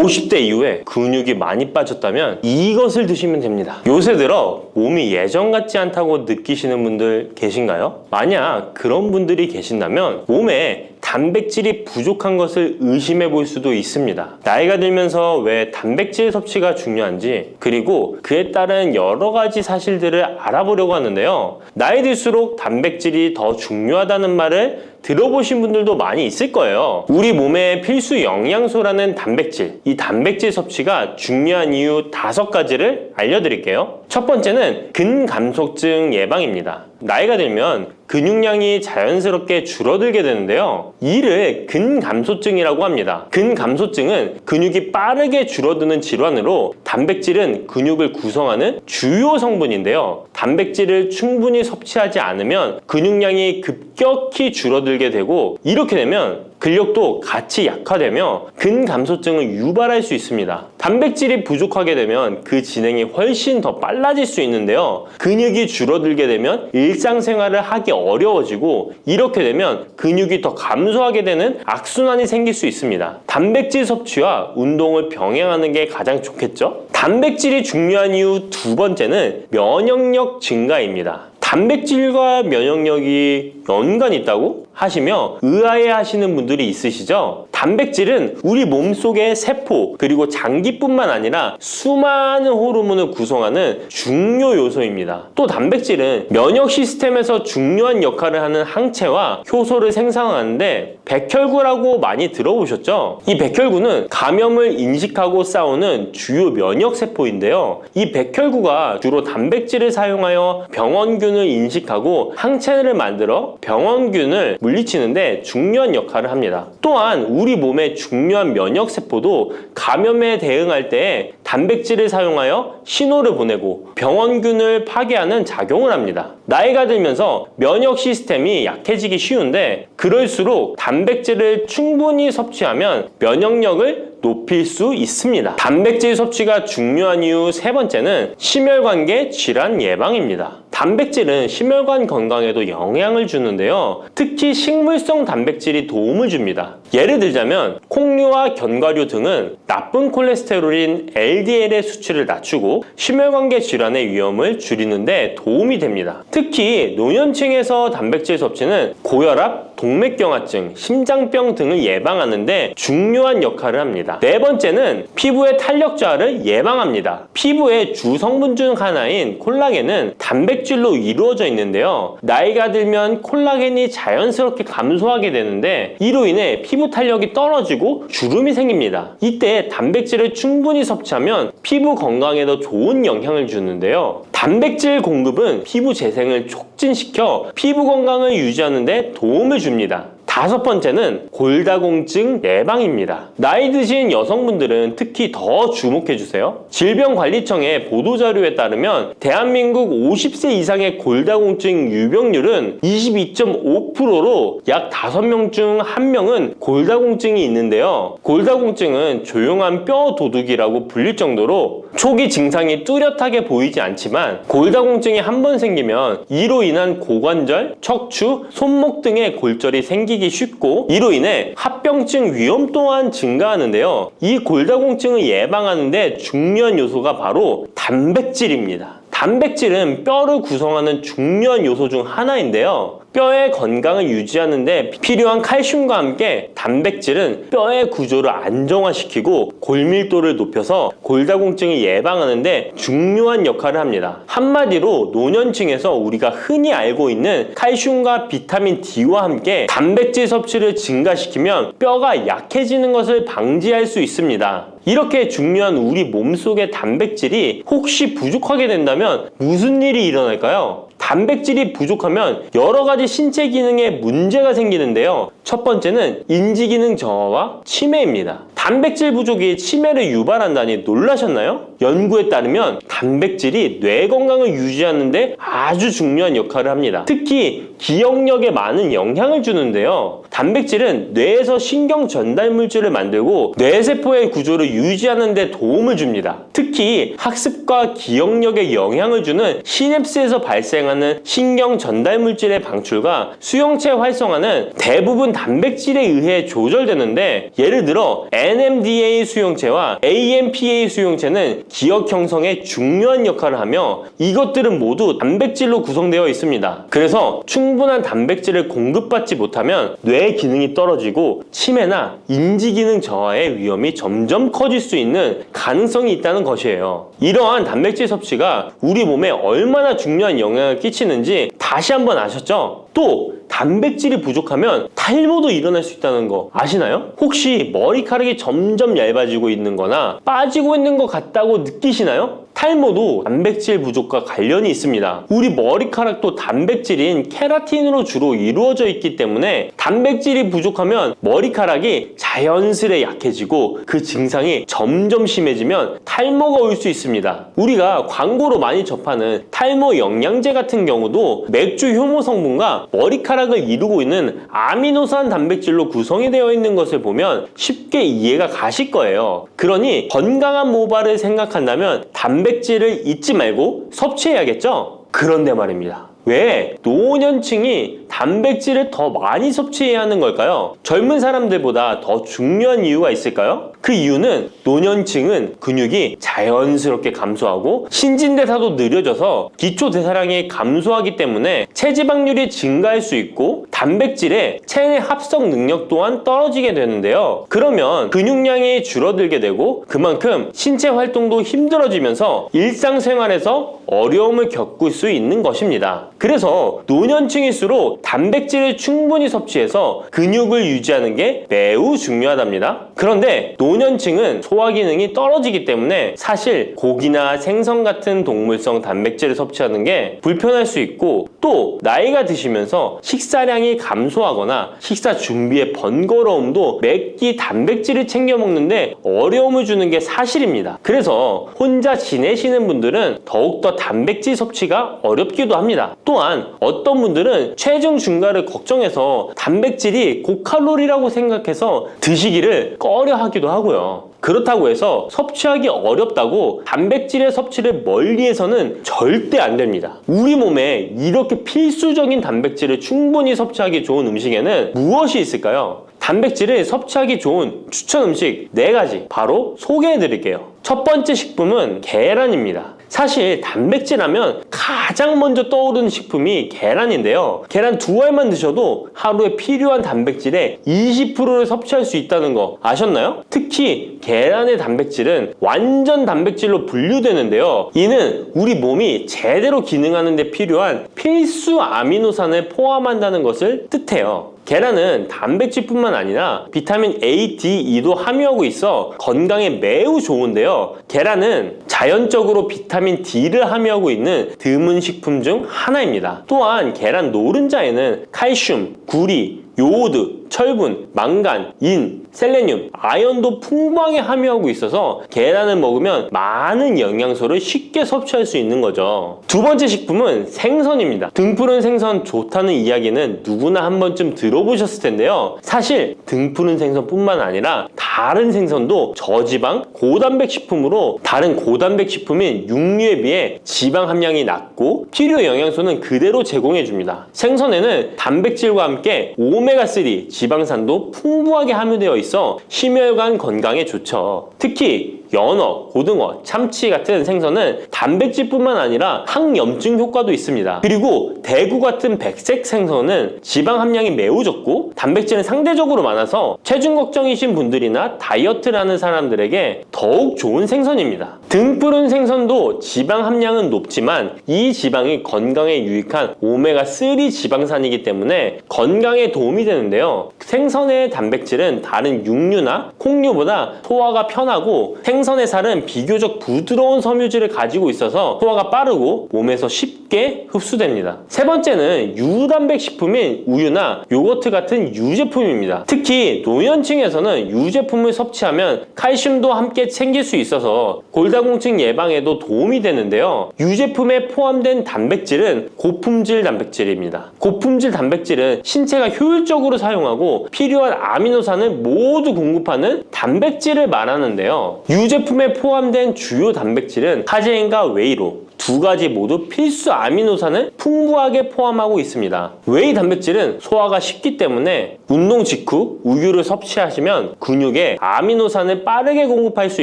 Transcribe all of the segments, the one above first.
50대 이후에 근육이 많이 빠졌다면 이것을 드시면 됩니다. 요새 들어 몸이 예전 같지 않다고 느끼시는 분들 계신가요? 만약 그런 분들이 계신다면 몸에 단백질이 부족한 것을 의심해 볼 수도 있습니다. 나이가 들면서 왜 단백질 섭취가 중요한지, 그리고 그에 따른 여러 가지 사실들을 알아보려고 하는데요. 나이 들수록 단백질이 더 중요하다는 말을 들어보신 분들도 많이 있을 거예요. 우리 몸의 필수 영양소라는 단백질, 이 단백질 섭취가 중요한 이유 5가지를 알려드릴게요. 첫 번째는 근감소증 예방입니다. 나이가 들면 근육량이 자연스럽게 줄어들게 되는데요. 이를 근감소증이라고 합니다. 근감소증은 근육이 빠르게 줄어드는 질환으로 단백질은 근육을 구성하는 주요 성분인데요. 단백질을 충분히 섭취하지 않으면 근육량이 급격히 줄어들게 되고, 이렇게 되면 근력도 같이 약화되며 근감소증을 유발할 수 있습니다. 단백질이 부족하게 되면 그 진행이 훨씬 더 빨라질 수 있는데요. 근육이 줄어들게 되면 일상생활을 하기 어려워지고, 이렇게 되면 근육이 더 감소하게 되는 악순환이 생길 수 있습니다. 단백질 섭취와 운동을 병행하는 게 가장 좋겠죠? 단백질이 중요한 이유 2번째는 면역력 증가입니다. 단백질과 면역력이 연관이 있다고 하시며 의아해 하시는 분들이 있으시죠? 단백질은 우리 몸속의 세포 그리고 장기뿐만 아니라 수많은 호르몬을 구성하는 중요 요소입니다. 또 단백질은 면역 시스템에서 중요한 역할을 하는 항체와 효소를 생성하는데 백혈구라고 많이 들어보셨죠? 이 백혈구는 감염을 인식하고 싸우는 주요 면역 세포인데요. 이 백혈구가 주로 단백질을 사용하여 병원균을 인식하고 항체를 만들어 병원균을 물리치는데 중요한 역할을 합니다. 또한 우리 몸의 중요한 면역 세포도 감염에 대응할 때 단백질을 사용하여 신호를 보내고 병원균을 파괴하는 작용을 합니다. 나이가 들면서 면역 시스템이 약해지기 쉬운데, 그럴수록 단백질을 충분히 섭취하면 면역력을 높일 수 있습니다. 단백질 섭취가 중요한 이유 3번째는 심혈관계 질환 예방입니다. 단백질은 심혈관 건강에도 영향을 주는데요. 특히 식물성 단백질이 도움을 줍니다. 예를 들자면 콩류와 견과류 등은 나쁜 콜레스테롤인 LDL의 수치를 낮추고 심혈관계 질환의 위험을 줄이는데 도움이 됩니다. 특히 노년층에서 단백질 섭취는 고혈압, 동맥경화증, 심장병 등을 예방하는 데 중요한 역할을 합니다. 4번째는 피부의 탄력 저하를 예방합니다. 피부의 주 성분 중 하나인 콜라겐은 단백질로 이루어져 있는데요. 나이가 들면 콜라겐이 자연스럽게 감소하게 되는데, 이로 인해 피부 탄력이 떨어지고 주름이 생깁니다. 이때 단백질을 충분히 섭취하면 피부 건강에도 좋은 영향을 주는데요. 단백질 공급은 피부 재생을 촉진시켜 피부 건강을 유지하는 데 도움을 줍니다. 5번째는 골다공증 예방입니다. 나이 드신 여성분들은 특히 더 주목해주세요. 질병관리청의 보도자료에 따르면 대한민국 50세 이상의 골다공증 유병률은 22.5%로 약 5명 중 1명은 골다공증이 있는데요. 골다공증은 조용한 뼈 도둑이라고 불릴 정도로 초기 증상이 뚜렷하게 보이지 않지만, 골다공증이 한 번 생기면 이로 인한 고관절, 척추, 손목 등의 골절이 생기기 쉽고, 이로 인해 합병증 위험 또한 증가하는데요. 이 골다공증을 예방하는 데 중요한 요소가 바로 단백질입니다. 단백질은 뼈를 구성하는 중요한 요소 중 하나인데요. 뼈의 건강을 유지하는 데 필요한 칼슘과 함께 단백질은 뼈의 구조를 안정화시키고 골밀도를 높여서 골다공증을 예방하는 데 중요한 역할을 합니다. 한마디로 노년층에서 우리가 흔히 알고 있는 칼슘과 비타민 D와 함께 단백질 섭취를 증가시키면 뼈가 약해지는 것을 방지할 수 있습니다. 이렇게 중요한 우리 몸속의 단백질이 혹시 부족하게 된다면 무슨 일이 일어날까요? 단백질이 부족하면 여러 가지 신체 기능에 문제가 생기는데요. 첫 번째는 인지 기능 저하와 치매입니다. 단백질 부족이 치매를 유발한다니 놀라셨나요? 연구에 따르면 단백질이 뇌 건강을 유지하는 데 아주 중요한 역할을 합니다. 특히 기억력에 많은 영향을 주는데요. 단백질은 뇌에서 신경 전달 물질을 만들고 뇌세포의 구조를 유지하는 데 도움을 줍니다. 특히 학습과 기억력에 영향을 주는 시냅스에서 발생하는 신경 전달 물질의 방출과 수용체 활성화는 대부분 단백질에 의해 조절되는데, 예를 들어 NMDA 수용체와 AMPA 수용체는 기억 형성에 중요한 역할을 하며 이것들은 모두 단백질로 구성되어 있습니다. 그래서 충분한 단백질을 공급받지 못하면 뇌 기능이 떨어지고 치매나 인지 기능 저하의 위험이 점점 커질 수 있는 가능성이 있다는 것이에요. 이러한 단백질 섭취가 우리 몸에 얼마나 중요한 영향을 끼치는지 다시 한번 아셨죠? 또 단백질이 부족하면 탈모도 일어날 수 있다는 거 아시나요? 혹시 머리카락이 점점 얇아지고 있는 거나 빠지고 있는 것 같다고 느끼시나요? 탈모도 단백질 부족과 관련이 있습니다. 우리 머리카락도 단백질인 케라틴으로 주로 이루어져 있기 때문에 단백질이 부족하면 머리카락이 자연스레 약해지고 그 증상이 점점 심해지면 탈모가 올 수 있습니다. 우리가 광고로 많이 접하는 탈모 영양제 같은 경우도 맥주 효모 성분과 머리카락을 이루고 있는 아미노산 단백질로 구성이 되어 있는 것을 보면 쉽게 이해가 가실 거예요. 그러니 건강한 모발을 생각한다면 단백질을 잊지 말고 섭취해야겠죠? 그런데 말입니다. 왜 노년층이 단백질을 더 많이 섭취해야 하는 걸까요? 젊은 사람들보다 더 중요한 이유가 있을까요? 그 이유는 노년층은 근육이 자연스럽게 감소하고 신진대사도 느려져서 기초대사량이 감소하기 때문에 체지방률이 증가할 수 있고 단백질의 체내 합성 능력 또한 떨어지게 되는데요. 그러면 근육량이 줄어들게 되고 그만큼 신체 활동도 힘들어지면서 일상생활에서 어려움을 겪을 수 있는 것입니다. 그래서 노년층일수록 단백질을 충분히 섭취해서 근육을 유지하는 게 매우 중요하답니다. 그런데 노년층은 소화 기능이 떨어지기 때문에 사실 고기나 생선 같은 동물성 단백질을 섭취하는 게 불편할 수 있고 또 나이가 드시면서 식사량이 감소하거나 식사 준비의 번거로움도 매 끼 단백질을 챙겨 먹는데 어려움을 주는 게 사실입니다. 그래서 혼자 지내시는 분들은 더욱더 단백질 섭취가 어렵기도 합니다. 또한 어떤 분들은 체중 증가를 걱정해서 단백질이 고칼로리라고 생각해서 드시기를 꺼려 하기도 하고요. 그렇다고 해서 섭취하기 어렵다고 단백질의 섭취를 멀리해서는 절대 안 됩니다. 우리 몸에 이렇게 필수적인 단백질을 충분히 섭취하기 좋은 음식에는 무엇이 있을까요? 단백질을 섭취하기 좋은 추천 음식 4가지 바로 소개해 드릴게요. 첫 번째 식품은 계란입니다. 사실 단백질 하면 가장 먼저 떠오르는 식품이 계란인데요. 계란 2알만 드셔도 하루에 필요한 단백질의 20%를 섭취할 수 있다는 거 아셨나요? 특히 계란의 단백질은 완전 단백질로 분류되는데요. 이는 우리 몸이 제대로 기능하는 데 필요한 필수 아미노산을 포함한다는 것을 뜻해요. 계란은 단백질뿐만 아니라 비타민 A, D, E도 함유하고 있어 건강에 매우 좋은데요. 계란은 자연적으로 비타민 D를 함유하고 있는 드문 식품 중 하나입니다. 또한 계란 노른자에는 칼슘, 구리, 요오드, 철분, 망간, 인, 셀레늄, 아연도 풍부하게 함유하고 있어서 계란을 먹으면 많은 영양소를 쉽게 섭취할 수 있는 거죠. 두 번째 식품은 생선입니다. 등푸른 생선 좋다는 이야기는 누구나 한 번쯤 들어보셨을 텐데요. 사실 등푸른 생선뿐만 아니라 다른 생선도 저지방, 고단백 식품으로 다른 고단백 식품인 육류에 비해 지방 함량이 낮고 필요 영양소는 그대로 제공해줍니다. 생선에는 단백질과 함께 오메가3 지방산도 풍부하게 함유되어 있어 심혈관 건강에 좋죠. 특히 연어, 고등어, 참치 같은 생선은 단백질뿐만 아니라 항염증 효과도 있습니다. 그리고 대구 같은 백색 생선은 지방 함량이 매우 적고 단백질은 상대적으로 많아서 체중 걱정이신 분들이나 다이어트를 하는 사람들에게 더욱 좋은 생선입니다. 등푸른 생선도 지방 함량은 높지만 이 지방이 건강에 유익한 오메가3 지방산이기 때문에 건강에 도움이 되는데요. 생선의 단백질은 다른 육류나 콩류보다 소화가 편하고 생선의 살은 비교적 부드러운 섬유질을 가지고 있어서 소화가 빠르고 몸에서 쉽게 흡수됩니다. 세 번째는 유단백 식품인 우유나 요거트 같은 유제품입니다. 특히 노년층에서는 유제품을 섭취하면 칼슘도 함께 챙길 수 있어서 골다공증 예방에도 도움이 되는데요. 유제품에 포함된 단백질은 고품질 단백질입니다. 고품질 단백질은 신체가 효율적으로 사용하고 필요한 아미노산을 모두 공급하는 단백질을 말하는데요. 유제품에 포함된 주요 단백질은 카제인과 웨이로 2가지 모두 필수 아미노산을 풍부하게 포함하고 있습니다. 웨이 단백질은 소화가 쉽기 때문에 운동 직후 우유를 섭취하시면 근육에 아미노산을 빠르게 공급할 수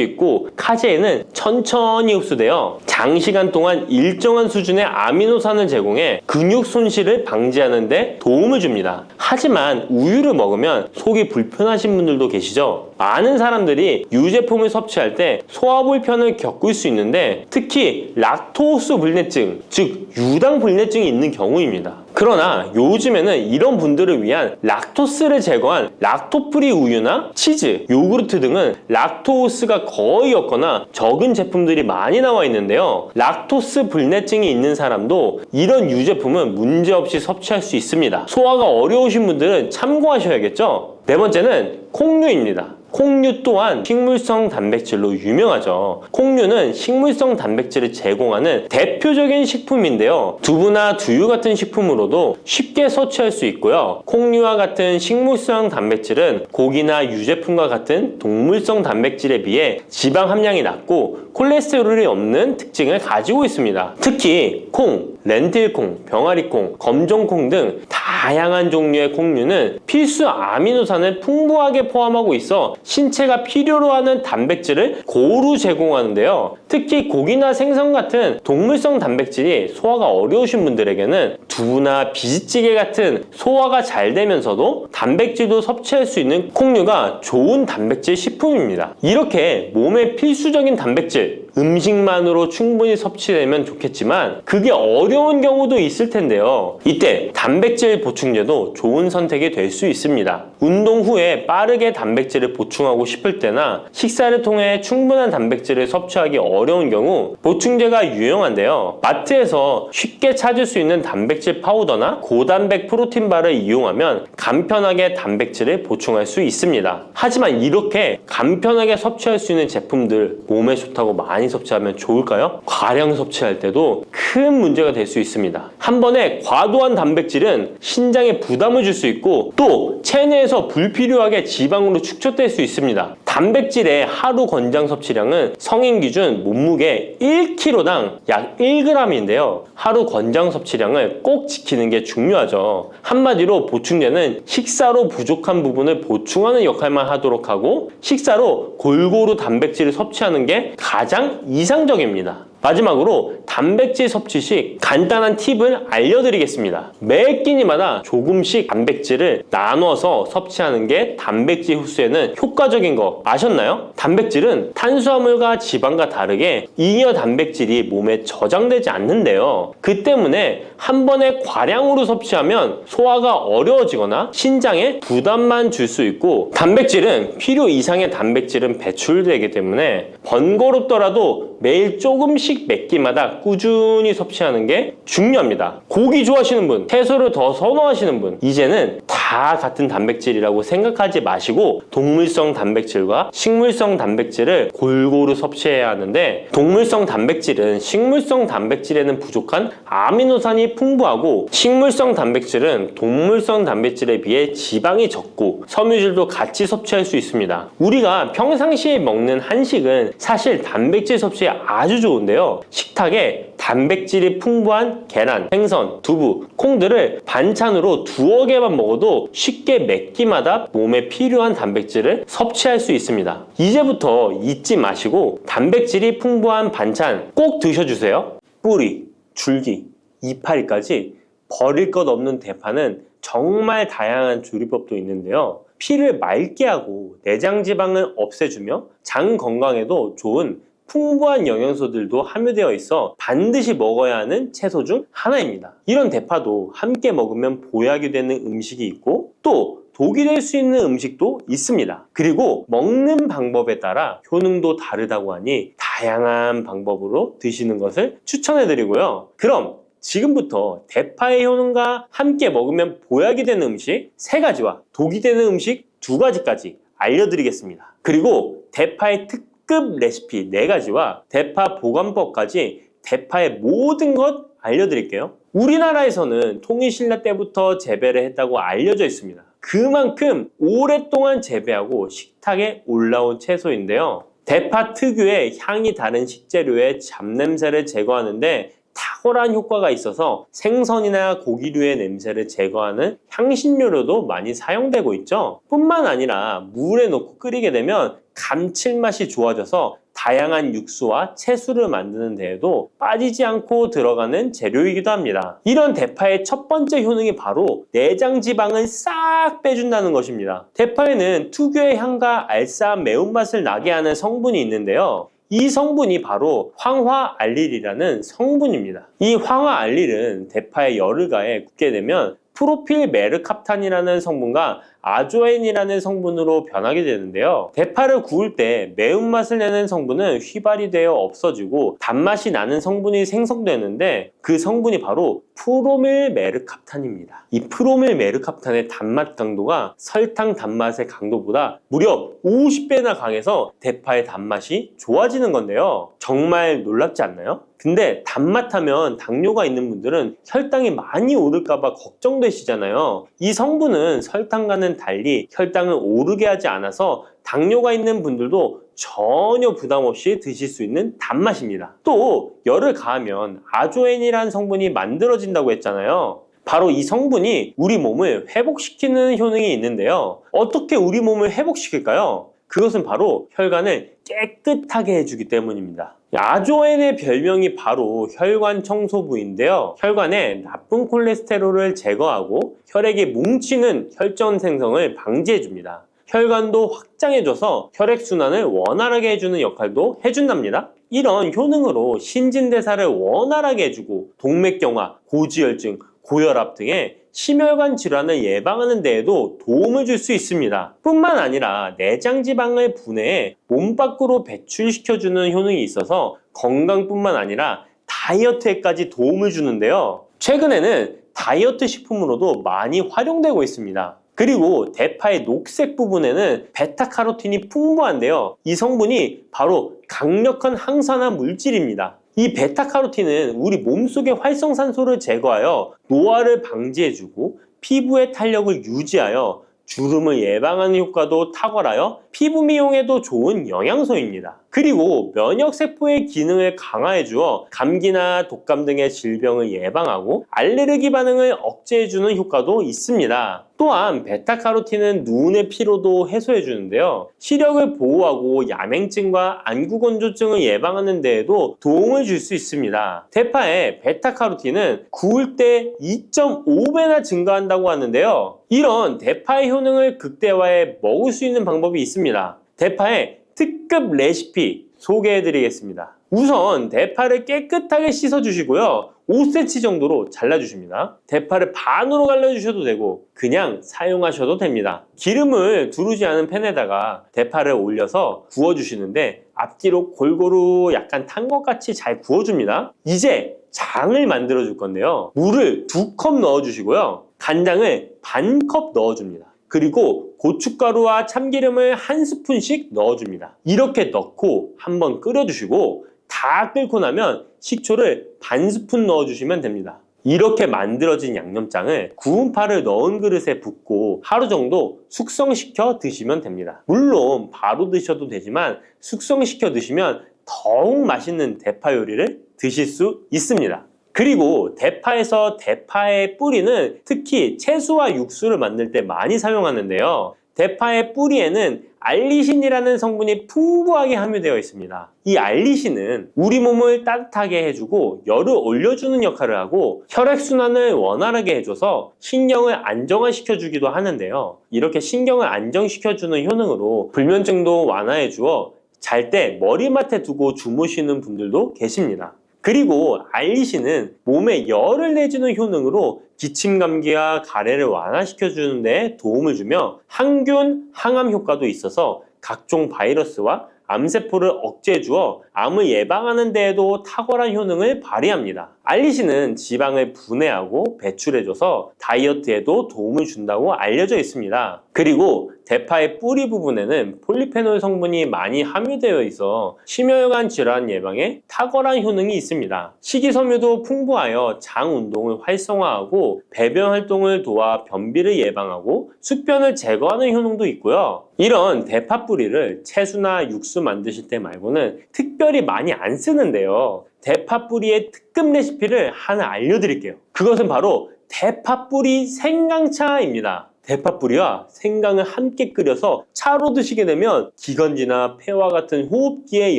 있고 카제인은 천천히 흡수되어 장시간 동안 일정한 수준의 아미노산을 제공해 근육 손실을 방지하는 데 도움을 줍니다. 하지만 우유를 먹으면 속이 불편하신 분들도 계시죠? 많은 사람들이 유제품을 섭취할 때 소화 불편을 겪을 수 있는데 특히 락토스 불내증, 즉 유당 불내증이 있는 경우입니다. 그러나 요즘에는 이런 분들을 위한 락토스를 제거한 락토프리 우유나 치즈, 요구르트 등은 락토스가 거의 없거나 적은 제품들이 많이 나와 있는데요. 락토스 불내증이 있는 사람도 이런 유제품은 문제없이 섭취할 수 있습니다. 소화가 어려우신 분들은 참고하셔야겠죠? 네 번째는 콩류입니다. 콩류 또한 식물성 단백질로 유명하죠. 콩류는 식물성 단백질을 제공하는 대표적인 식품인데요. 두부나 두유 같은 식품으로도 쉽게 섭취할 수 있고요. 콩류와 같은 식물성 단백질은 고기나 유제품과 같은 동물성 단백질에 비해 지방 함량이 낮고 콜레스테롤이 없는 특징을 가지고 있습니다. 특히 콩, 렌틸콩, 병아리콩, 검정콩 등 다양한 종류의 콩류는 필수 아미노산을 풍부하게 포함하고 있어 신체가 필요로 하는 단백질을 고루 제공하는데요. 특히 고기나 생선 같은 동물성 단백질이 소화가 어려우신 분들에게는 두부나 비지찌개 같은 소화가 잘 되면서도 단백질도 섭취할 수 있는 콩류가 좋은 단백질 식품입니다. 이렇게 몸에 필수적인 단백질, 음식만으로 충분히 섭취되면 좋겠지만 그게 어려운 경우도 있을 텐데요. 이때 단백질 보충제도 좋은 선택이 될 수 있습니다. 운동 후에 빠르게 단백질을 보충하고 싶을 때나 식사를 통해 충분한 단백질을 섭취하기 어려운 경우 보충제가 유용한데요. 마트에서 쉽게 찾을 수 있는 단백질 파우더나 고단백 프로틴바를 이용하면 간편하게 단백질을 보충할 수 있습니다. 하지만 이렇게 간편하게 섭취할 수 있는 제품들 몸에 좋다고 많이 섭취하면 좋을까요? 과량 섭취할 때도 큰 문제가 될 수 있습니다. 한 번에 과도한 단백질은 신장에 부담을 줄 수 있고 또 체내에서 불필요하게 지방으로 축적될 수 있습니다. 단백질의 하루 권장 섭취량은 성인 기준 몸무게 1kg당 약 1g인데요. 하루 권장 섭취량을 꼭 지키는 게 중요하죠. 한마디로 보충제는 식사로 부족한 부분을 보충하는 역할만 하도록 하고 식사로 골고루 단백질을 섭취하는 게 가장 이상적입니다. 마지막으로 단백질 섭취 시 간단한 팁을 알려드리겠습니다. 매 끼니마다 조금씩 단백질을 나눠서 섭취하는 게 단백질 흡수에는 효과적인 거 아셨나요? 단백질은 탄수화물과 지방과 다르게 잉여 단백질이 몸에 저장되지 않는데요. 그 때문에 한 번에 과량으로 섭취하면 소화가 어려워지거나 신장에 부담만 줄 수 있고 단백질은 필요 이상의 단백질은 배출되기 때문에 번거롭더라도 매일 조금씩 몇 끼마다 꾸준히 섭취하는 게 중요합니다. 고기 좋아하시는 분, 채소를 더 선호하시는 분, 이제는 다 같은 단백질이라고 생각하지 마시고 동물성 단백질과 식물성 단백질을 골고루 섭취해야 하는데 동물성 단백질은 식물성 단백질에는 부족한 아미노산이 풍부하고 식물성 단백질은 동물성 단백질에 비해 지방이 적고 섬유질도 같이 섭취할 수 있습니다. 우리가 평상시에 먹는 한식은 사실 단백질 섭취에 아주 좋은데요. 식탁에 단백질이 풍부한 계란, 생선, 두부, 콩들을 반찬으로 두어 개만 먹어도 쉽게 몇 끼마다 몸에 필요한 단백질을 섭취할 수 있습니다. 이제부터 잊지 마시고 단백질이 풍부한 반찬 꼭 드셔주세요. 뿌리, 줄기, 이파리까지 버릴 것 없는 대파는 정말 다양한 조리법도 있는데요. 피를 맑게 하고 내장 지방을 없애주며 장 건강에도 좋은 풍부한 영양소들도 함유되어 있어 반드시 먹어야 하는 채소 중 하나입니다. 이런 대파도 함께 먹으면 보약이 되는 음식이 있고 또 독이 될 수 있는 음식도 있습니다. 그리고 먹는 방법에 따라 효능도 다르다고 하니 다양한 방법으로 드시는 것을 추천해드리고요. 그럼 지금부터 대파의 효능과 함께 먹으면 보약이 되는 음식 3가지와 독이 되는 음식 2가지까지 알려드리겠습니다. 그리고 대파의 특급 레시피 4가지와 대파 보관법까지 대파의 모든 것 알려드릴게요. 우리나라에서는 통일신라 때부터 재배를 했다고 알려져 있습니다. 그만큼 오랫동안 재배하고 식탁에 올라온 채소인데요. 대파 특유의 향이 다른 식재료의 잡냄새를 제거하는데 탁월한 효과가 있어서 생선이나 고기류의 냄새를 제거하는 향신료로도 많이 사용되고 있죠. 뿐만 아니라 물에 넣고 끓이게 되면 감칠맛이 좋아져서 다양한 육수와 채소를 만드는 데에도 빠지지 않고 들어가는 재료이기도 합니다. 이런 대파의 첫 번째 효능이 바로 내장 지방을 싹 빼준다는 것입니다. 대파에는 특유의 향과 알싸한 매운맛을 나게 하는 성분이 있는데요. 이 성분이 바로 황화알릴이라는 성분입니다. 이 황화알릴은 대파에 열을 가해 굽게 되면 프로필메르캅탄이라는 성분과 아조엔이라는 성분으로 변하게 되는데요. 대파를 구울 때 매운맛을 내는 성분은 휘발이 되어 없어지고 단맛이 나는 성분이 생성되는데 그 성분이 바로 프로밀메르캅탄입니다. 이 프로밀메르캅탄의 단맛 강도가 설탕 단맛의 강도보다 무려 50배나 강해서 대파의 단맛이 좋아지는 건데요. 정말 놀랍지 않나요? 근데 단맛 하면 당뇨가 있는 분들은 혈당이 많이 오를까봐 걱정되시잖아요. 이 성분은 설탕과는 달리 혈당을 오르게 하지 않아서 당뇨가 있는 분들도 전혀 부담 없이 드실 수 있는 단맛입니다. 또 열을 가하면 아조엔이라는 성분이 만들어진다고 했잖아요. 바로 이 성분이 우리 몸을 회복시키는 효능이 있는데요. 어떻게 우리 몸을 회복시킬까요? 그것은 바로 혈관을 깨끗하게 해주기 때문입니다. 아조엔의 별명이 바로 혈관 청소부인데요. 혈관에 나쁜 콜레스테롤을 제거하고 혈액이 뭉치는 혈전 생성을 방지해줍니다. 혈관도 확장해줘서 혈액순환을 원활하게 해주는 역할도 해준답니다. 이런 효능으로 신진대사를 원활하게 해주고 동맥경화, 고지혈증, 고혈압 등의 심혈관 질환을 예방하는 데에도 도움을 줄 수 있습니다. 뿐만 아니라 내장지방을 분해해 몸 밖으로 배출시켜주는 효능이 있어서 건강뿐만 아니라 다이어트에까지 도움을 주는데요. 최근에는 다이어트 식품으로도 많이 활용되고 있습니다. 그리고 대파의 녹색 부분에는 베타카로틴이 풍부한데요. 이 성분이 바로 강력한 항산화 물질입니다. 이 베타카로틴은 우리 몸속의 활성산소를 제거하여 노화를 방지해주고 피부의 탄력을 유지하여 주름을 예방하는 효과도 탁월하여 피부 미용에도 좋은 영양소입니다. 그리고 면역세포의 기능을 강화해주어 감기나 독감 등의 질병을 예방하고 알레르기 반응을 억제해주는 효과도 있습니다. 또한 베타카로틴은 눈의 피로도 해소해주는데요. 시력을 보호하고 야맹증과 안구건조증을 예방하는 데에도 도움을 줄 수 있습니다. 대파의 베타카로틴은 구울 때 2.5배나 증가한다고 하는데요. 이런 대파의 효능을 극대화해 먹을 수 있는 방법이 있습니다. 대파의 특급 레시피 소개해드리겠습니다. 우선 대파를 깨끗하게 씻어주시고요. 5cm 정도로 잘라주십니다. 대파를 반으로 갈라주셔도 되고 그냥 사용하셔도 됩니다. 기름을 두르지 않은 팬에다가 대파를 올려서 구워주시는데 앞뒤로 골고루 약간 탄 것 같이 잘 구워줍니다. 이제 장을 만들어 줄 건데요. 물을 2컵 넣어주시고요. 간장을 반컵 넣어줍니다. 그리고 고춧가루와 참기름을 1스푼씩 넣어줍니다. 이렇게 넣고 한번 끓여주시고 다 끓고 나면 식초를 반 스푼 넣어주시면 됩니다. 이렇게 만들어진 양념장을 구운 파를 넣은 그릇에 붓고 하루 정도 숙성시켜 드시면 됩니다. 물론 바로 드셔도 되지만 숙성시켜 드시면 더욱 맛있는 대파 요리를 드실 수 있습니다. 그리고 대파에서 대파의 뿌리는 특히 채소와 육수를 만들 때 많이 사용하는데요. 대파의 뿌리에는 알리신이라는 성분이 풍부하게 함유되어 있습니다. 이 알리신은 우리 몸을 따뜻하게 해주고 열을 올려주는 역할을 하고 혈액순환을 원활하게 해줘서 신경을 안정화시켜주기도 하는데요. 이렇게 신경을 안정시켜주는 효능으로 불면증도 완화해주어 잘 때 머리맡에 두고 주무시는 분들도 계십니다. 그리고 알리신은 몸에 열을 내주는 효능으로 기침 감기와 가래를 완화시켜주는 데 도움을 주며 항균, 항암 효과도 있어서 각종 바이러스와 암세포를 억제해 주어 암을 예방하는 데에도 탁월한 효능을 발휘합니다. 알리신은 지방을 분해하고 배출해줘서 다이어트에도 도움을 준다고 알려져 있습니다. 그리고 대파의 뿌리 부분에는 폴리페놀 성분이 많이 함유되어 있어 심혈관 질환 예방에 탁월한 효능이 있습니다. 식이섬유도 풍부하여 장 운동을 활성화하고 배변 활동을 도와 변비를 예방하고 숙변을 제거하는 효능도 있고요. 이런 대파 뿌리를 채소나 육수 만드실 때 말고는 특별히 많이 안 쓰는데요. 대파 뿌리의 특급 레시피를 하나 알려드릴게요. 그것은 바로 대파 뿌리 생강차입니다. 대파 뿌리와 생강을 함께 끓여서 차로 드시게 되면 기관지나 폐와 같은 호흡기의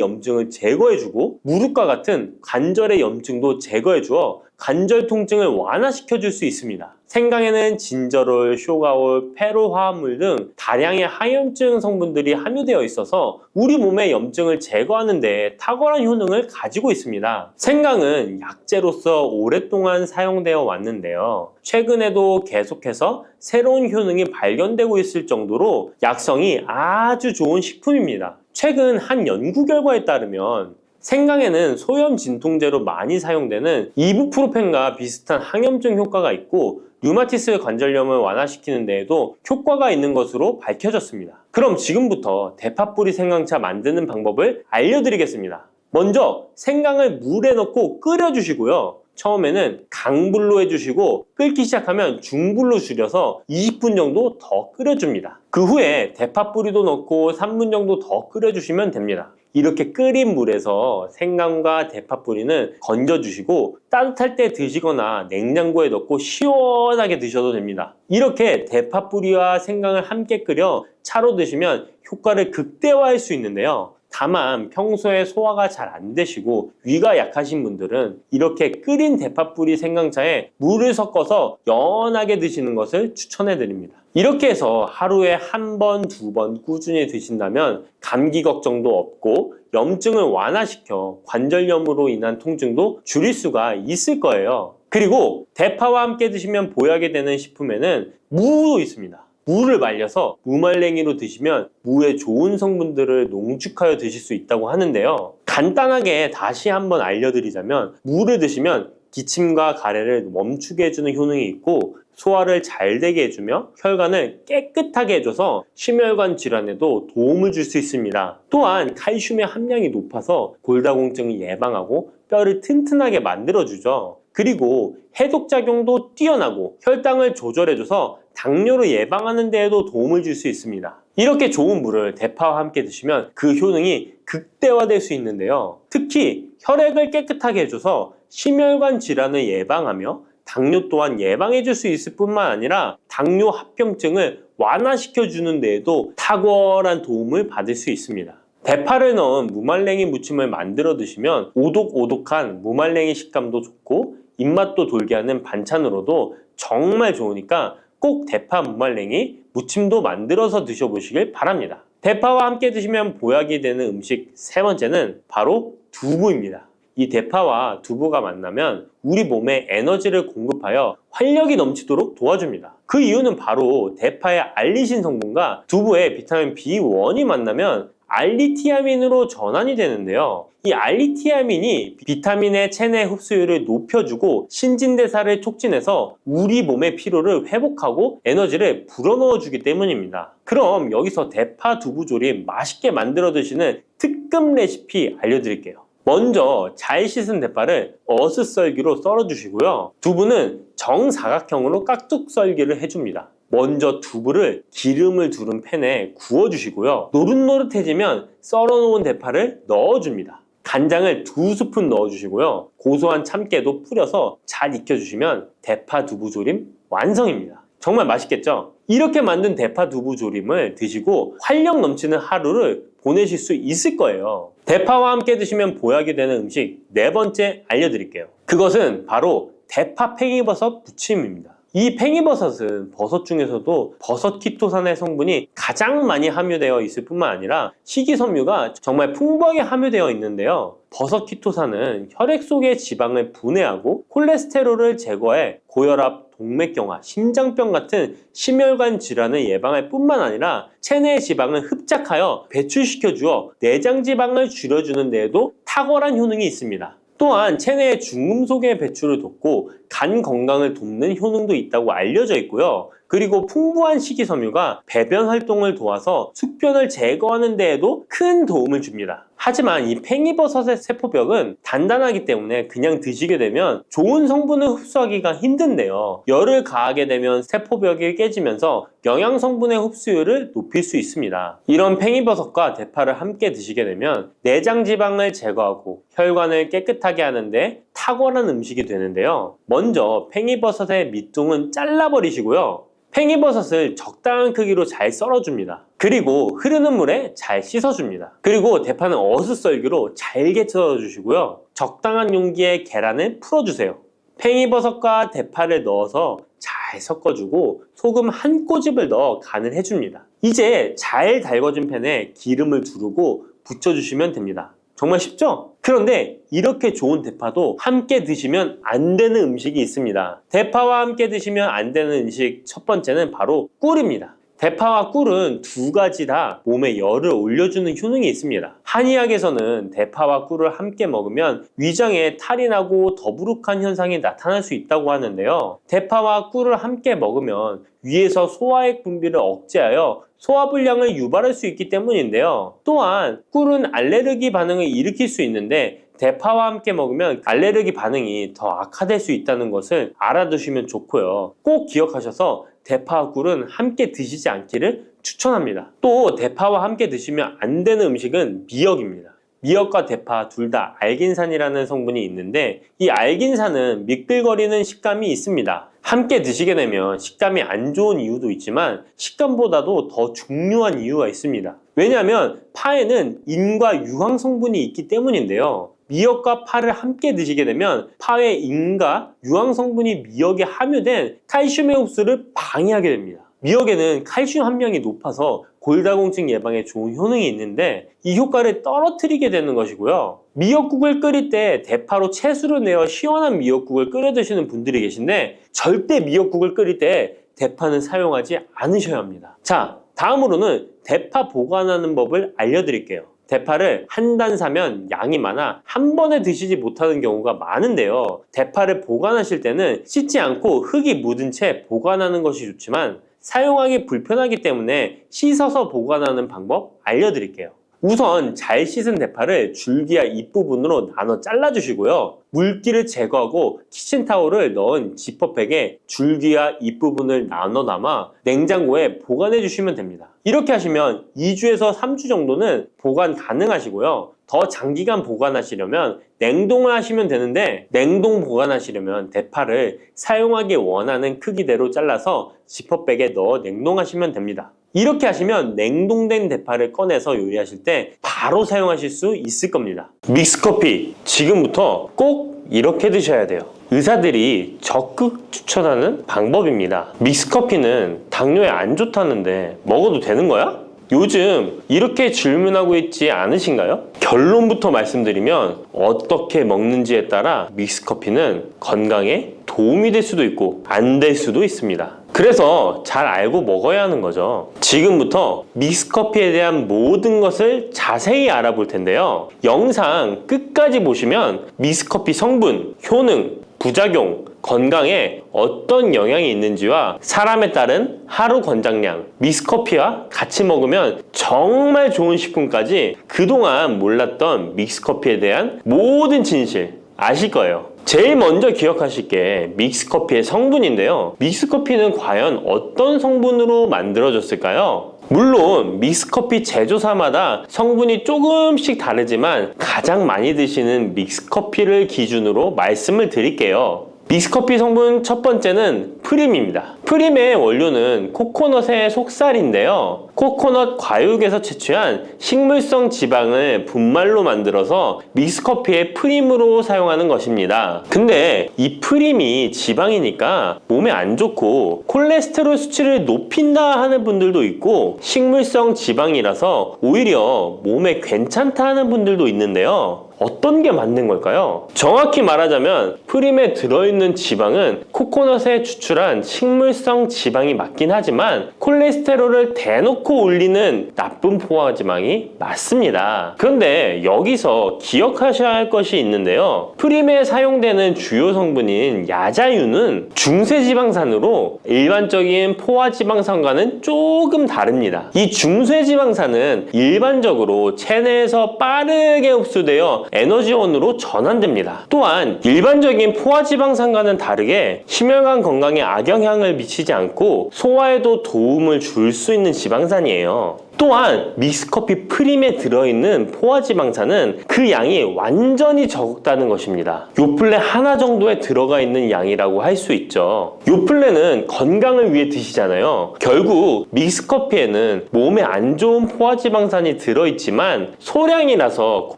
염증을 제거해주고 무릎과 같은 관절의 염증도 제거해주어 관절 통증을 완화시켜 줄 수 있습니다. 생강에는 진저롤, 쇼가올, 페로 화합물 등 다량의 항염증 성분들이 함유되어 있어서 우리 몸의 염증을 제거하는 데 탁월한 효능을 가지고 있습니다. 생강은 약재로서 오랫동안 사용되어 왔는데요. 최근에도 계속해서 새로운 효능이 발견되고 있을 정도로 약성이 아주 좋은 식품입니다. 최근 한 연구 결과에 따르면 생강에는 소염 진통제로 많이 사용되는 이부프로펜과 비슷한 항염증 효과가 있고 류마티스 관절염을 완화시키는 데에도 효과가 있는 것으로 밝혀졌습니다. 그럼 지금부터 대파 뿌리 생강차 만드는 방법을 알려드리겠습니다. 먼저 생강을 물에 넣고 끓여주시고요. 처음에는 강불로 해주시고 끓기 시작하면 중불로 줄여서 20분 정도 더 끓여줍니다. 그 후에 대파 뿌리도 넣고 3분 정도 더 끓여주시면 됩니다. 이렇게 끓인 물에서 생강과 대파 뿌리는 건져주시고 따뜻할 때 드시거나 냉장고에 넣고 시원하게 드셔도 됩니다. 이렇게 대파 뿌리와 생강을 함께 끓여 차로 드시면 효과를 극대화할 수 있는데요. 다만 평소에 소화가 잘 안 되시고 위가 약하신 분들은 이렇게 끓인 대파 뿌리 생강차에 물을 섞어서 연하게 드시는 것을 추천해 드립니다. 이렇게 해서 하루에 한 번, 두 번 꾸준히 드신다면 감기 걱정도 없고 염증을 완화시켜 관절염으로 인한 통증도 줄일 수가 있을 거예요. 그리고 대파와 함께 드시면 보약이 되는 식품에는 무도 있습니다. 무를 말려서 무말랭이로 드시면 무의 좋은 성분들을 농축하여 드실 수 있다고 하는데요. 간단하게 다시 한번 알려드리자면 무를 드시면 기침과 가래를 멈추게 해주는 효능이 있고 소화를 잘 되게 해주며 혈관을 깨끗하게 해줘서 심혈관 질환에도 도움을 줄 수 있습니다. 또한 칼슘의 함량이 높아서 골다공증을 예방하고 뼈를 튼튼하게 만들어주죠. 그리고 해독작용도 뛰어나고 혈당을 조절해줘서 당뇨를 예방하는 데에도 도움을 줄 수 있습니다. 이렇게 좋은 물을 대파와 함께 드시면 그 효능이 극대화될 수 있는데요. 특히 혈액을 깨끗하게 해줘서 심혈관 질환을 예방하며 당뇨 또한 예방해 줄 수 있을 뿐만 아니라 당뇨 합병증을 완화시켜 주는 데에도 탁월한 도움을 받을 수 있습니다. 대파를 넣은 무말랭이 무침을 만들어 드시면 오독오독한 무말랭이 식감도 좋고 입맛도 돌게 하는 반찬으로도 정말 좋으니까 꼭 대파 무말랭이 무침도 만들어서 드셔보시길 바랍니다. 대파와 함께 드시면 보약이 되는 음식 세 번째는 바로 두부입니다. 이 대파와 두부가 만나면 우리 몸에 에너지를 공급하여 활력이 넘치도록 도와줍니다. 그 이유는 바로 대파의 알리신 성분과 두부의 비타민 B1이 만나면 알리티아민으로 전환이 되는데요. 이 알리티아민이 비타민의 체내 흡수율을 높여주고 신진대사를 촉진해서 우리 몸의 피로를 회복하고 에너지를 불어넣어 주기 때문입니다. 그럼 여기서 대파 두부 조림 맛있게 만들어 드시는 특급 레시피 알려드릴게요. 먼저 잘 씻은 대파를 어슷썰기로 썰어 주시고요. 두부는 정사각형으로 깍둑 썰기를 해줍니다. 먼저 두부를 기름을 두른 팬에 구워주시고요. 노릇노릇해지면 썰어놓은 대파를 넣어줍니다. 간장을 2스푼 넣어주시고요. 고소한 참깨도 뿌려서 잘 익혀주시면 대파 두부 조림 완성입니다. 정말 맛있겠죠? 이렇게 만든 대파 두부 조림을 드시고 활력 넘치는 하루를 보내실 수 있을 거예요. 대파와 함께 드시면 보약이 되는 음식 네 번째 알려드릴게요. 그것은 바로 대파 팽이버섯 부침입니다. 이 팽이버섯은 버섯 중에서도 버섯 키토산의 성분이 가장 많이 함유되어 있을 뿐만 아니라 식이섬유가 정말 풍부하게 함유되어 있는데요. 버섯 키토산은 혈액 속의 지방을 분해하고 콜레스테롤을 제거해 고혈압, 동맥경화, 심장병 같은 심혈관 질환을 예방할 뿐만 아니라 체내 지방을 흡착하여 배출시켜 주어 내장 지방을 줄여주는 데에도 탁월한 효능이 있습니다. 또한 체내의 중금속의 배출을 돕고 간 건강을 돕는 효능도 있다고 알려져 있고요. 그리고 풍부한 식이섬유가 배변 활동을 도와서 숙변을 제거하는 데에도 큰 도움을 줍니다. 하지만 이 팽이버섯의 세포벽은 단단하기 때문에 그냥 드시게 되면 좋은 성분을 흡수하기가 힘든데요. 열을 가하게 되면 세포벽이 깨지면서 영양 성분의 흡수율을 높일 수 있습니다. 이런 팽이버섯과 대파를 함께 드시게 되면 내장 지방을 제거하고 혈관을 깨끗하게 하는데 탁월한 음식이 되는데요. 먼저 팽이버섯의 밑둥은 잘라버리시고요. 팽이버섯을 적당한 크기로 잘 썰어줍니다. 그리고 흐르는 물에 잘 씻어줍니다. 그리고 대파는 어슷썰기로 잘게 썰어주시고요. 적당한 용기에 계란을 풀어주세요. 팽이버섯과 대파를 넣어서 잘 섞어주고 소금 한 꼬집을 넣어 간을 해줍니다. 이제 잘 달궈진 팬에 기름을 두르고 붙여주시면 됩니다. 정말 쉽죠? 그런데 이렇게 좋은 대파도 함께 드시면 안 되는 음식이 있습니다. 대파와 함께 드시면 안 되는 음식 첫 번째는 바로 꿀입니다. 대파와 꿀은 두 가지 다 몸에 열을 올려주는 효능이 있습니다. 한의학에서는 대파와 꿀을 함께 먹으면 위장에 탈이 나고 더부룩한 현상이 나타날 수 있다고 하는데요. 대파와 꿀을 함께 먹으면 위에서 소화액 분비를 억제하여 소화불량을 유발할 수 있기 때문인데요. 또한 꿀은 알레르기 반응을 일으킬 수 있는데 대파와 함께 먹으면 알레르기 반응이 더 악화될 수 있다는 것을 알아두시면 좋고요. 꼭 기억하셔서 대파와 꿀은 함께 드시지 않기를 추천합니다. 또 대파와 함께 드시면 안 되는 음식은 미역입니다. 미역과 대파 둘 다 알긴산이라는 성분이 있는데 이 알긴산은 미끌거리는 식감이 있습니다. 함께 드시게 되면 식감이 안 좋은 이유도 있지만 식감보다도 더 중요한 이유가 있습니다. 왜냐하면 파에는 인과 유황 성분이 있기 때문인데요. 미역과 파를 함께 드시게 되면 파의 인과 유황 성분이 미역에 함유된 칼슘의 흡수를 방해하게 됩니다. 미역에는 칼슘 함량이 높아서 골다공증 예방에 좋은 효능이 있는데 이 효과를 떨어뜨리게 되는 것이고요. 미역국을 끓일 때 대파로 채수를 내어 시원한 미역국을 끓여 드시는 분들이 계신데 절대 미역국을 끓일 때 대파는 사용하지 않으셔야 합니다. 자, 다음으로는 대파 보관하는 법을 알려드릴게요. 대파를 한 단 사면 양이 많아 한 번에 드시지 못하는 경우가 많은데요. 대파를 보관하실 때는 씻지 않고 흙이 묻은 채 보관하는 것이 좋지만 사용하기 불편하기 때문에 씻어서 보관하는 방법 알려드릴게요. 우선 잘 씻은 대파를 줄기와 잎부분으로 나눠 잘라주시고요. 물기를 제거하고 키친타올을 넣은 지퍼백에 줄기와 잎부분을 나눠 담아 냉장고에 보관해 주시면 됩니다. 이렇게 하시면 2주에서 3주 정도는 보관 가능하시고요. 더 장기간 보관하시려면 냉동을 하시면 되는데 냉동 보관하시려면 대파를 사용하기 원하는 크기대로 잘라서 지퍼백에 넣어 냉동하시면 됩니다. 이렇게 하시면 냉동된 대파를 꺼내서 요리하실 때 바로 사용하실 수 있을 겁니다. 믹스커피 지금부터 꼭 이렇게 드셔야 돼요. 의사들이 적극 추천하는 방법입니다. 믹스커피는 당뇨에 안 좋다는데 먹어도 되는 거야? 요즘 이렇게 질문하고 있지 않으신가요? 결론부터 말씀드리면 어떻게 먹는지에 따라 믹스커피는 건강에 도움이 될 수도 있고 안 될 수도 있습니다. 그래서 잘 알고 먹어야 하는 거죠. 지금부터 믹스커피에 대한 모든 것을 자세히 알아볼 텐데요. 영상 끝까지 보시면 믹스커피 성분, 효능, 부작용, 건강에 어떤 영향이 있는지와 사람에 따른 하루 권장량, 믹스커피와 같이 먹으면 정말 좋은 식품까지 그동안 몰랐던 믹스커피에 대한 모든 진실 아실 거예요. 제일 먼저 기억하실 게 믹스커피의 성분인데요. 믹스커피는 과연 어떤 성분으로 만들어졌을까요? 물론 믹스커피 제조사마다 성분이 조금씩 다르지만 가장 많이 드시는 믹스커피를 기준으로 말씀을 드릴게요. 믹스커피 성분 첫 번째는 프림입니다. 프림의 원료는 코코넛의 속살인데요. 코코넛 과육에서 채취한 식물성 지방을 분말로 만들어서 믹스커피의 프림으로 사용하는 것입니다. 근데 이 프림이 지방이니까 몸에 안 좋고 콜레스테롤 수치를 높인다 하는 분들도 있고 식물성 지방이라서 오히려 몸에 괜찮다 하는 분들도 있는데요. 어떤 게 맞는 걸까요? 정확히 말하자면 프림에 들어있는 지방은 코코넛에 추출한 식물성 함유성 지방이 맞긴 하지만 콜레스테롤을 대놓고 올리는 나쁜 포화지방이 맞습니다. 그런데 여기서 기억하셔야 할 것이 있는데요. 프림에 사용되는 주요 성분인 야자유는 중쇄지방산으로 일반적인 포화지방산과는 조금 다릅니다. 이 중쇄지방산은 일반적으로 체내에서 빠르게 흡수되어 에너지원으로 전환됩니다. 또한 일반적인 포화지방산과는 다르게 심혈관 건강에 악영향을 미치지 않고 소화에도 도움을 줄 수 있는 지방산이에요. 또한 믹스커피 프림에 들어있는 포화지방산은 그 양이 완전히 적다는 것입니다. 요플레 하나 정도에 들어가 있는 양이라고 할 수 있죠. 요플레는 건강을 위해 드시잖아요. 결국 믹스커피에는 몸에 안 좋은 포화지방산이 들어있지만 소량이라서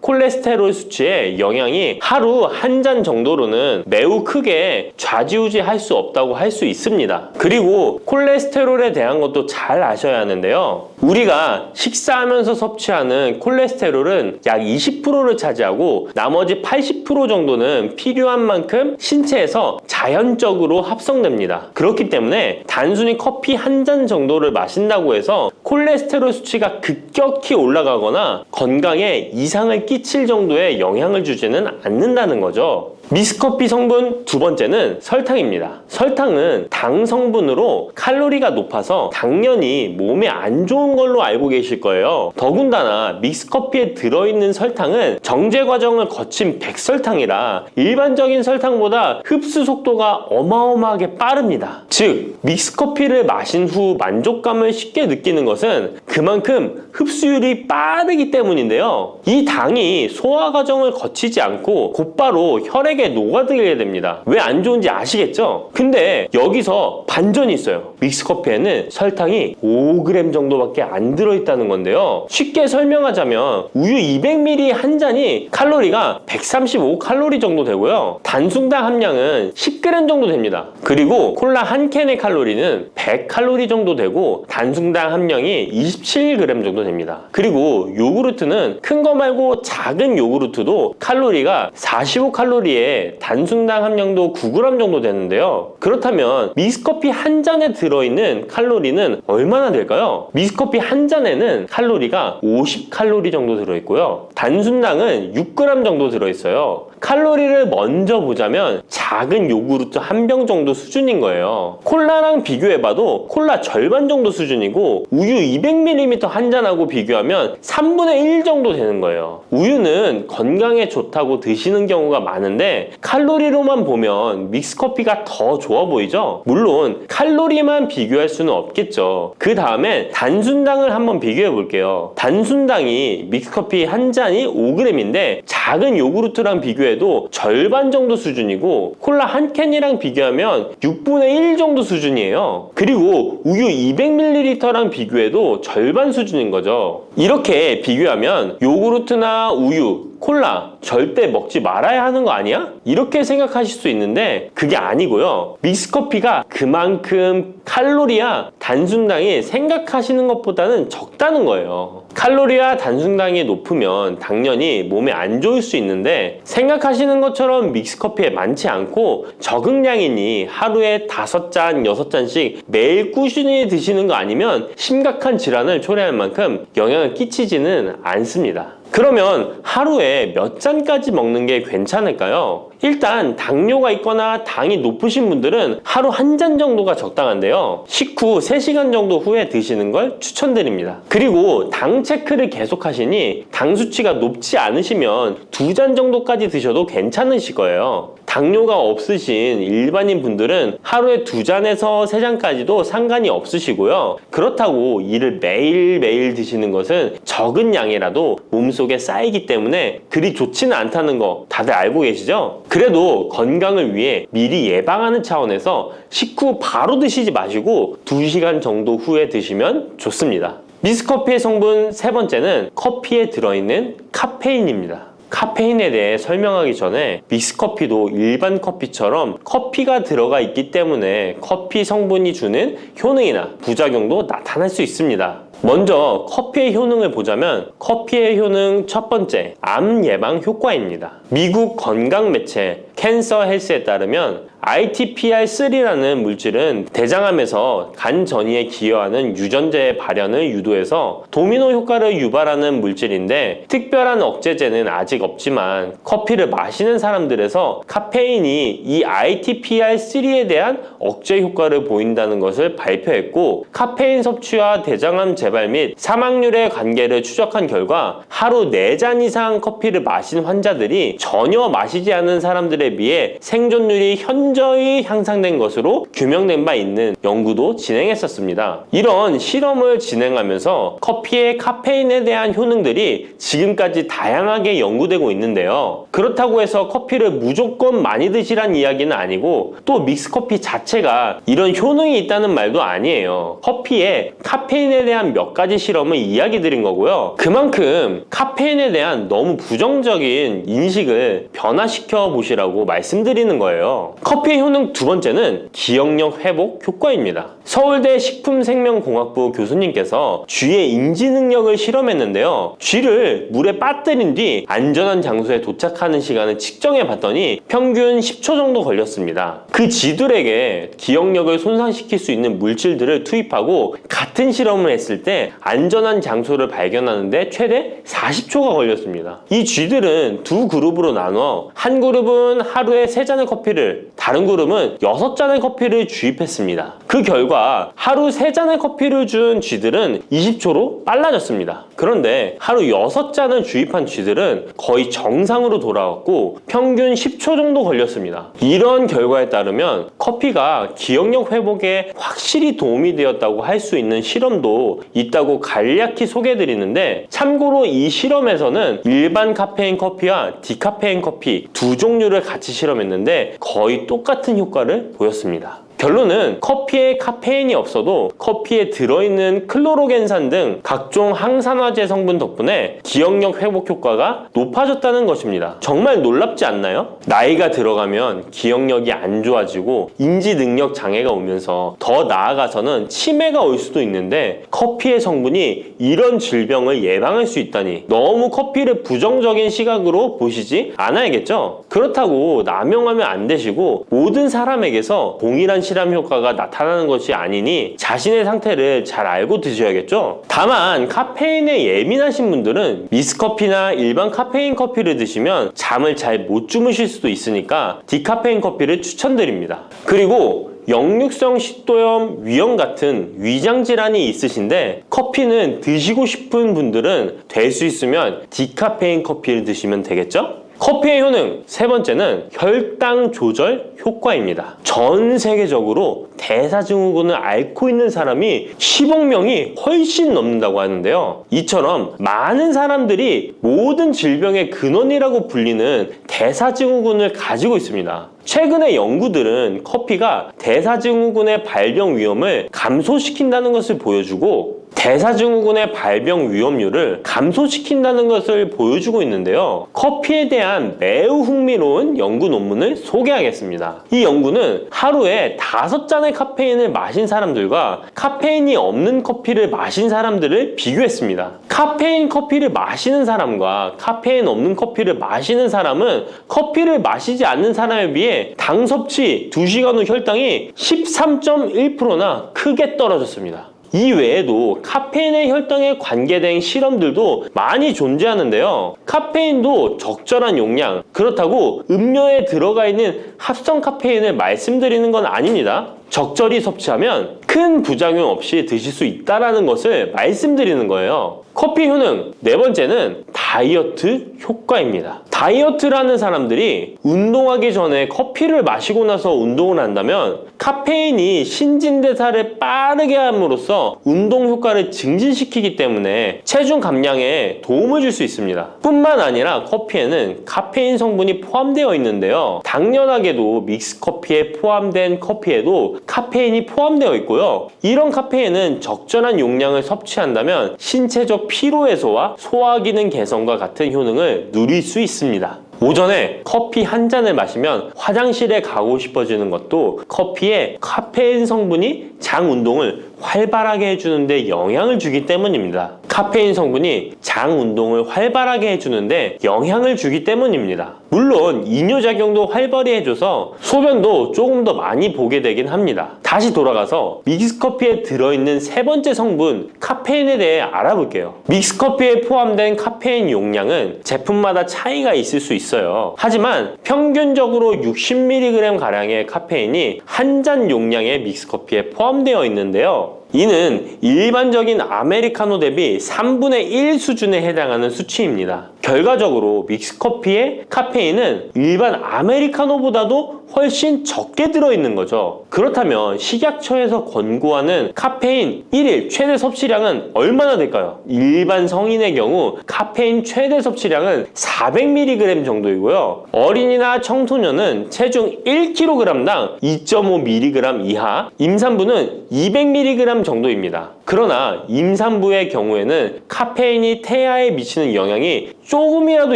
콜레스테롤 수치에 영향이 하루 한 잔 정도로는 매우 크게 좌지우지할 수 없다고 할 수 있습니다. 그리고 콜레스테롤에 대한 것도 잘 아셔야 하는데요. 우리가 식사하면서 섭취하는 콜레스테롤은 약 20%를 차지하고 나머지 80% 정도는 필요한 만큼 신체에서 자연적으로 합성됩니다. 그렇기 때문에 단순히 커피 한 잔 정도를 마신다고 해서 콜레스테롤 수치가 급격히 올라가거나 건강에 이상을 끼칠 정도의 영향을 주지는 않는다는 거죠. 믹스커피 성분 두 번째는 설탕입니다. 설탕은 당 성분으로 칼로리가 높아서 당연히 몸에 안 좋은 걸로 알고 계실 거예요. 더군다나 믹스커피에 들어있는 설탕은 정제 과정을 거친 백설탕이라 일반적인 설탕보다 흡수 속도가 어마어마하게 빠릅니다. 즉 믹스커피를 마신 후 만족감을 쉽게 느끼는 것은 그만큼 흡수율이 빠르기 때문인데요. 이 당이 소화 과정을 거치지 않고 곧바로 혈액에 녹아들게 됩니다. 왜 안 좋은지 아시겠죠? 근데 여기서 반전이 있어요. 믹스커피에는 설탕이 5g 정도밖에 안 들어있다는 건데요. 쉽게 설명하자면 우유 200ml 한 잔이 칼로리가 135칼로리 정도 되고요. 단순당 함량은 10g 정도 됩니다. 그리고 콜라 한 캔의 칼로리는 100칼로리 정도 되고 단순당 함량이 27g 정도 됩니다. 그리고 요구르트는 큰 거 말고 작은 요구르트도 칼로리가 45칼로리에 단순당 함량도 9g 정도 되는데요. 그렇다면 믹스커피 한 잔에 들어있는 칼로리는 얼마나 될까요? 믹스커피 한 잔에는 칼로리가 50칼로리 정도 들어있고요. 단순당은 6g 정도 들어있어요. 칼로리를 먼저 보자면 작은 요구르트 한 병 정도 수준인 거예요. 콜라랑 비교해봐도 콜라 절반 정도 수준이고 우유 200ml 한 잔하고 비교하면 3분의 1 정도 되는 거예요. 우유는 건강에 좋다고 드시는 경우가 많은데 칼로리로만 보면 믹스커피가 더 좋아 보이죠? 물론 칼로리만 비교할 수는 없겠죠. 그 다음에 단순당을 한번 비교해 볼게요. 단순당이 믹스커피 한 잔이 5g인데 작은 요구르트랑 비교해도 절반 정도 수준이고 콜라 한 캔이랑 비교하면 6분의 1 정도 수준이에요. 그리고 우유 200ml랑 비교해도 절반 수준인 거죠. 이렇게 비교하면 요구르트나 우유, 콜라 절대 먹지 말아야 하는 거 아니야? 이렇게 생각하실 수 있는데 그게 아니고요. 믹스커피가 그만큼 칼로리와 단순당이 생각하시는 것보다는 적다는 거예요. 칼로리와 단순당이 높으면 당연히 몸에 안 좋을 수 있는데 생각하시는 것처럼 믹스커피에 많지 않고 적응량이니 하루에 5잔, 6잔씩 매일 꾸준히 드시는 거 아니면 심각한 질환을 초래할 만큼 영향을 끼치지는 않습니다. 그러면 하루에 몇 잔까지 먹는 게 괜찮을까요? 일단 당뇨가 있거나 당이 높으신 분들은 하루 한 잔 정도가 적당한데요. 식후 3시간 정도 후에 드시는 걸 추천드립니다. 그리고 당 체크를 계속 하시니 당 수치가 높지 않으시면 2잔 정도까지 드셔도 괜찮으실 거예요. 당뇨가 없으신 일반인 분들은 하루에 2잔에서 3잔까지도 상관이 없으시고요. 그렇다고 이를 매일매일 드시는 것은 적은 양이라도 몸속에 쌓이기 때문에 그리 좋지는 않다는 거 다들 알고 계시죠? 그래도 건강을 위해 미리 예방하는 차원에서 식후 바로 드시지 마시고 2시간 정도 후에 드시면 좋습니다. 믹스커피의 성분 세 번째는 커피에 들어있는 카페인입니다. 카페인에 대해 설명하기 전에 믹스커피도 일반 커피처럼 커피가 들어가 있기 때문에 커피 성분이 주는 효능이나 부작용도 나타날 수 있습니다. 먼저 커피의 효능을 보자면 커피의 효능 첫 번째, 암 예방 효과입니다. 미국 건강 매체 캔서 헬스에 따르면 ITPR3라는 물질은 대장암에서 간 전이에 기여하는 유전자의 발현을 유도해서 도미노 효과를 유발하는 물질인데 특별한 억제제는 아직 없지만 커피를 마시는 사람들에서 카페인이 이 ITPR3에 대한 억제 효과를 보인다는 것을 발표했고, 카페인 섭취와 대장암 재발 및 사망률의 관계를 추적한 결과 하루 4잔 이상 커피를 마신 환자들이 전혀 마시지 않은 사람들에 비해 생존율이 현저히 향상된 것으로 규명된 바 있는 연구도 진행했었습니다. 이런 실험을 진행하면서 커피의 카페인에 대한 효능들이 지금까지 다양하게 연구되고 있는데요. 그렇다고 해서 커피를 무조건 많이 드시란 이야기는 아니고, 또 믹스커피 자체가 이런 효능이 있다는 말도 아니에요. 커피에 카페인에 대한 몇 가지 실험을 이야기 드린 거고요. 그만큼 카페인에 대한 너무 부정적인 인식을 변화시켜 보시라고 말씀드리는 거예요. 커피의 효능 두 번째는 기억력 회복 효과입니다. 서울대 식품생명공학부 교수님께서 쥐의 인지 능력을 실험했는데요. 쥐를 물에 빠뜨린 뒤 안전한 장소에 도착하는 시간을 측정해 봤더니 평균 10초 정도 걸렸습니다. 그 쥐들에게 기억력을 손상시킬 수 있는 물질들을 투입하고 같은 실험을 했을 때 안전한 장소를 발견하는데 최대 40초가 걸렸습니다. 이 쥐들은 두 그룹으로 나눠 한 그룹은 하루에 3잔의 커피를, 다른 그룹은 6잔의 커피를 주입했습니다. 그 결과 하루 3잔의 커피를 준 쥐들은 20초로 빨라졌습니다. 그런데 하루 6잔을 주입한 쥐들은 거의 정상으로 돌아왔고 평균 10초 정도 걸렸습니다. 이런 결과에 따르면 커피가 기억력 회복에 확실히 도움이 되었다고 할 수 있는 실험도 있다고 간략히 소개해드리는데, 참고로 이 실험에서는 일반 카페인 커피와 디카페인 커피 두 종류를 같이 실험했는데 거의 똑같은 효과를 보였습니다. 결론은 커피에 카페인이 없어도 커피에 들어있는 클로로겐산 등 각종 항산화제 성분 덕분에 기억력 회복 효과가 높아졌다는 것입니다. 정말 놀랍지 않나요? 나이가 들어가면 기억력이 안 좋아지고 인지 능력 장애가 오면서 더 나아가서는 치매가 올 수도 있는데 커피의 성분이 이런 질병을 예방할 수 있다니 너무 커피를 부정적인 시각으로 보시지 않아야겠죠? 그렇다고 남용하면 안 되시고 모든 사람에게서 동일한 실험 효과가 나타나는 것이 아니니 자신의 상태를 잘 알고 드셔야겠죠? 다만 카페인에 예민하신 분들은 미스커피나 일반 카페인 커피를 드시면 잠을 잘 못 주무실 수도 있으니까 디카페인 커피를 추천드립니다. 그리고 역류성 식도염, 위염 같은 위장 질환이 있으신데 커피는 드시고 싶은 분들은 될 수 있으면 디카페인 커피를 드시면 되겠죠? 커피의 효능 세 번째는 혈당 조절 효과입니다. 전 세계적으로 대사증후군을 앓고 있는 사람이 10억 명이 훨씬 넘는다고 하는데요. 이처럼 많은 사람들이 모든 질병의 근원이라고 불리는 대사증후군을 가지고 있습니다. 최근의 연구들은 커피가 대사증후군의 발병 위험을 감소시킨다는 것을 보여주고 대사증후군의 발병 위험률을 감소시킨다는 것을 보여주고 있는데요. 커피에 대한 매우 흥미로운 연구 논문을 소개하겠습니다. 이 연구는 하루에 5잔의 카페인을 마신 사람들과 카페인이 없는 커피를 마신 사람들을 비교했습니다. 카페인 커피를 마시는 사람과 카페인 없는 커피를 마시는 사람은 커피를 마시지 않는 사람에 비해 당 섭취 2시간 후 혈당이 13.1%나 크게 떨어졌습니다. 이 외에도 카페인의 혈당에 관계된 실험들도 많이 존재하는데요. 카페인도 적절한 용량, 그렇다고 음료에 들어가 있는 합성 카페인을 말씀드리는 건 아닙니다. 적절히 섭취하면 큰 부작용 없이 드실 수 있다는 것을 말씀드리는 거예요. 커피 효능 네 번째는 다이어트 효과입니다. 다이어트라는 사람들이 운동하기 전에 커피를 마시고 나서 운동을 한다면 카페인이 신진대사를 빠르게 함으로써 운동 효과를 증진시키기 때문에 체중 감량에 도움을 줄 수 있습니다. 뿐만 아니라 커피에는 카페인 성분이 포함되어 있는데요. 당연하게도 믹스커피에 포함된 커피에도 카페인이 포함되어 있고요. 이런 카페인은 적절한 용량을 섭취한다면 신체적 피로 해소와 소화 기능 개선과 같은 효능을 누릴 수 있습니다. 오전에 커피 한 잔을 마시면 화장실에 가고 싶어지는 것도 커피에 카페인 성분이 장 운동을 활발하게 해주는데 영향을 주기 때문입니다. 카페인 성분이 장 운동을 활발하게 해주는데 영향을 주기 때문입니다. 물론 이뇨작용도 활발히 해줘서 소변도 조금 더 많이 보게 되긴 합니다. 다시 돌아가서 믹스커피에 들어있는 세 번째 성분 카페인에 대해 알아볼게요. 믹스커피에 포함된 카페인 용량은 제품마다 차이가 있을 수 있어요. 하지만 평균적으로 60mg 가량의 카페인이 한 잔 용량의 믹스커피에 포함되어 있는데요. 이는 일반적인 아메리카노 대비 3분의 1 수준에 해당하는 수치입니다. 결과적으로 믹스커피의 카페인은 일반 아메리카노보다도 훨씬 적게 들어있는 거죠. 그렇다면 식약처에서 권고하는 카페인 1일 최대 섭취량은 얼마나 될까요? 일반 성인의 경우 카페인 최대 섭취량은 400mg 정도이고요. 어린이나 청소년은 체중 1kg당 2.5mg 이하, 임산부는 200mg 정도입니다. 그러나 임산부의 경우에는 카페인이 태아에 미치는 영향이 조금이라도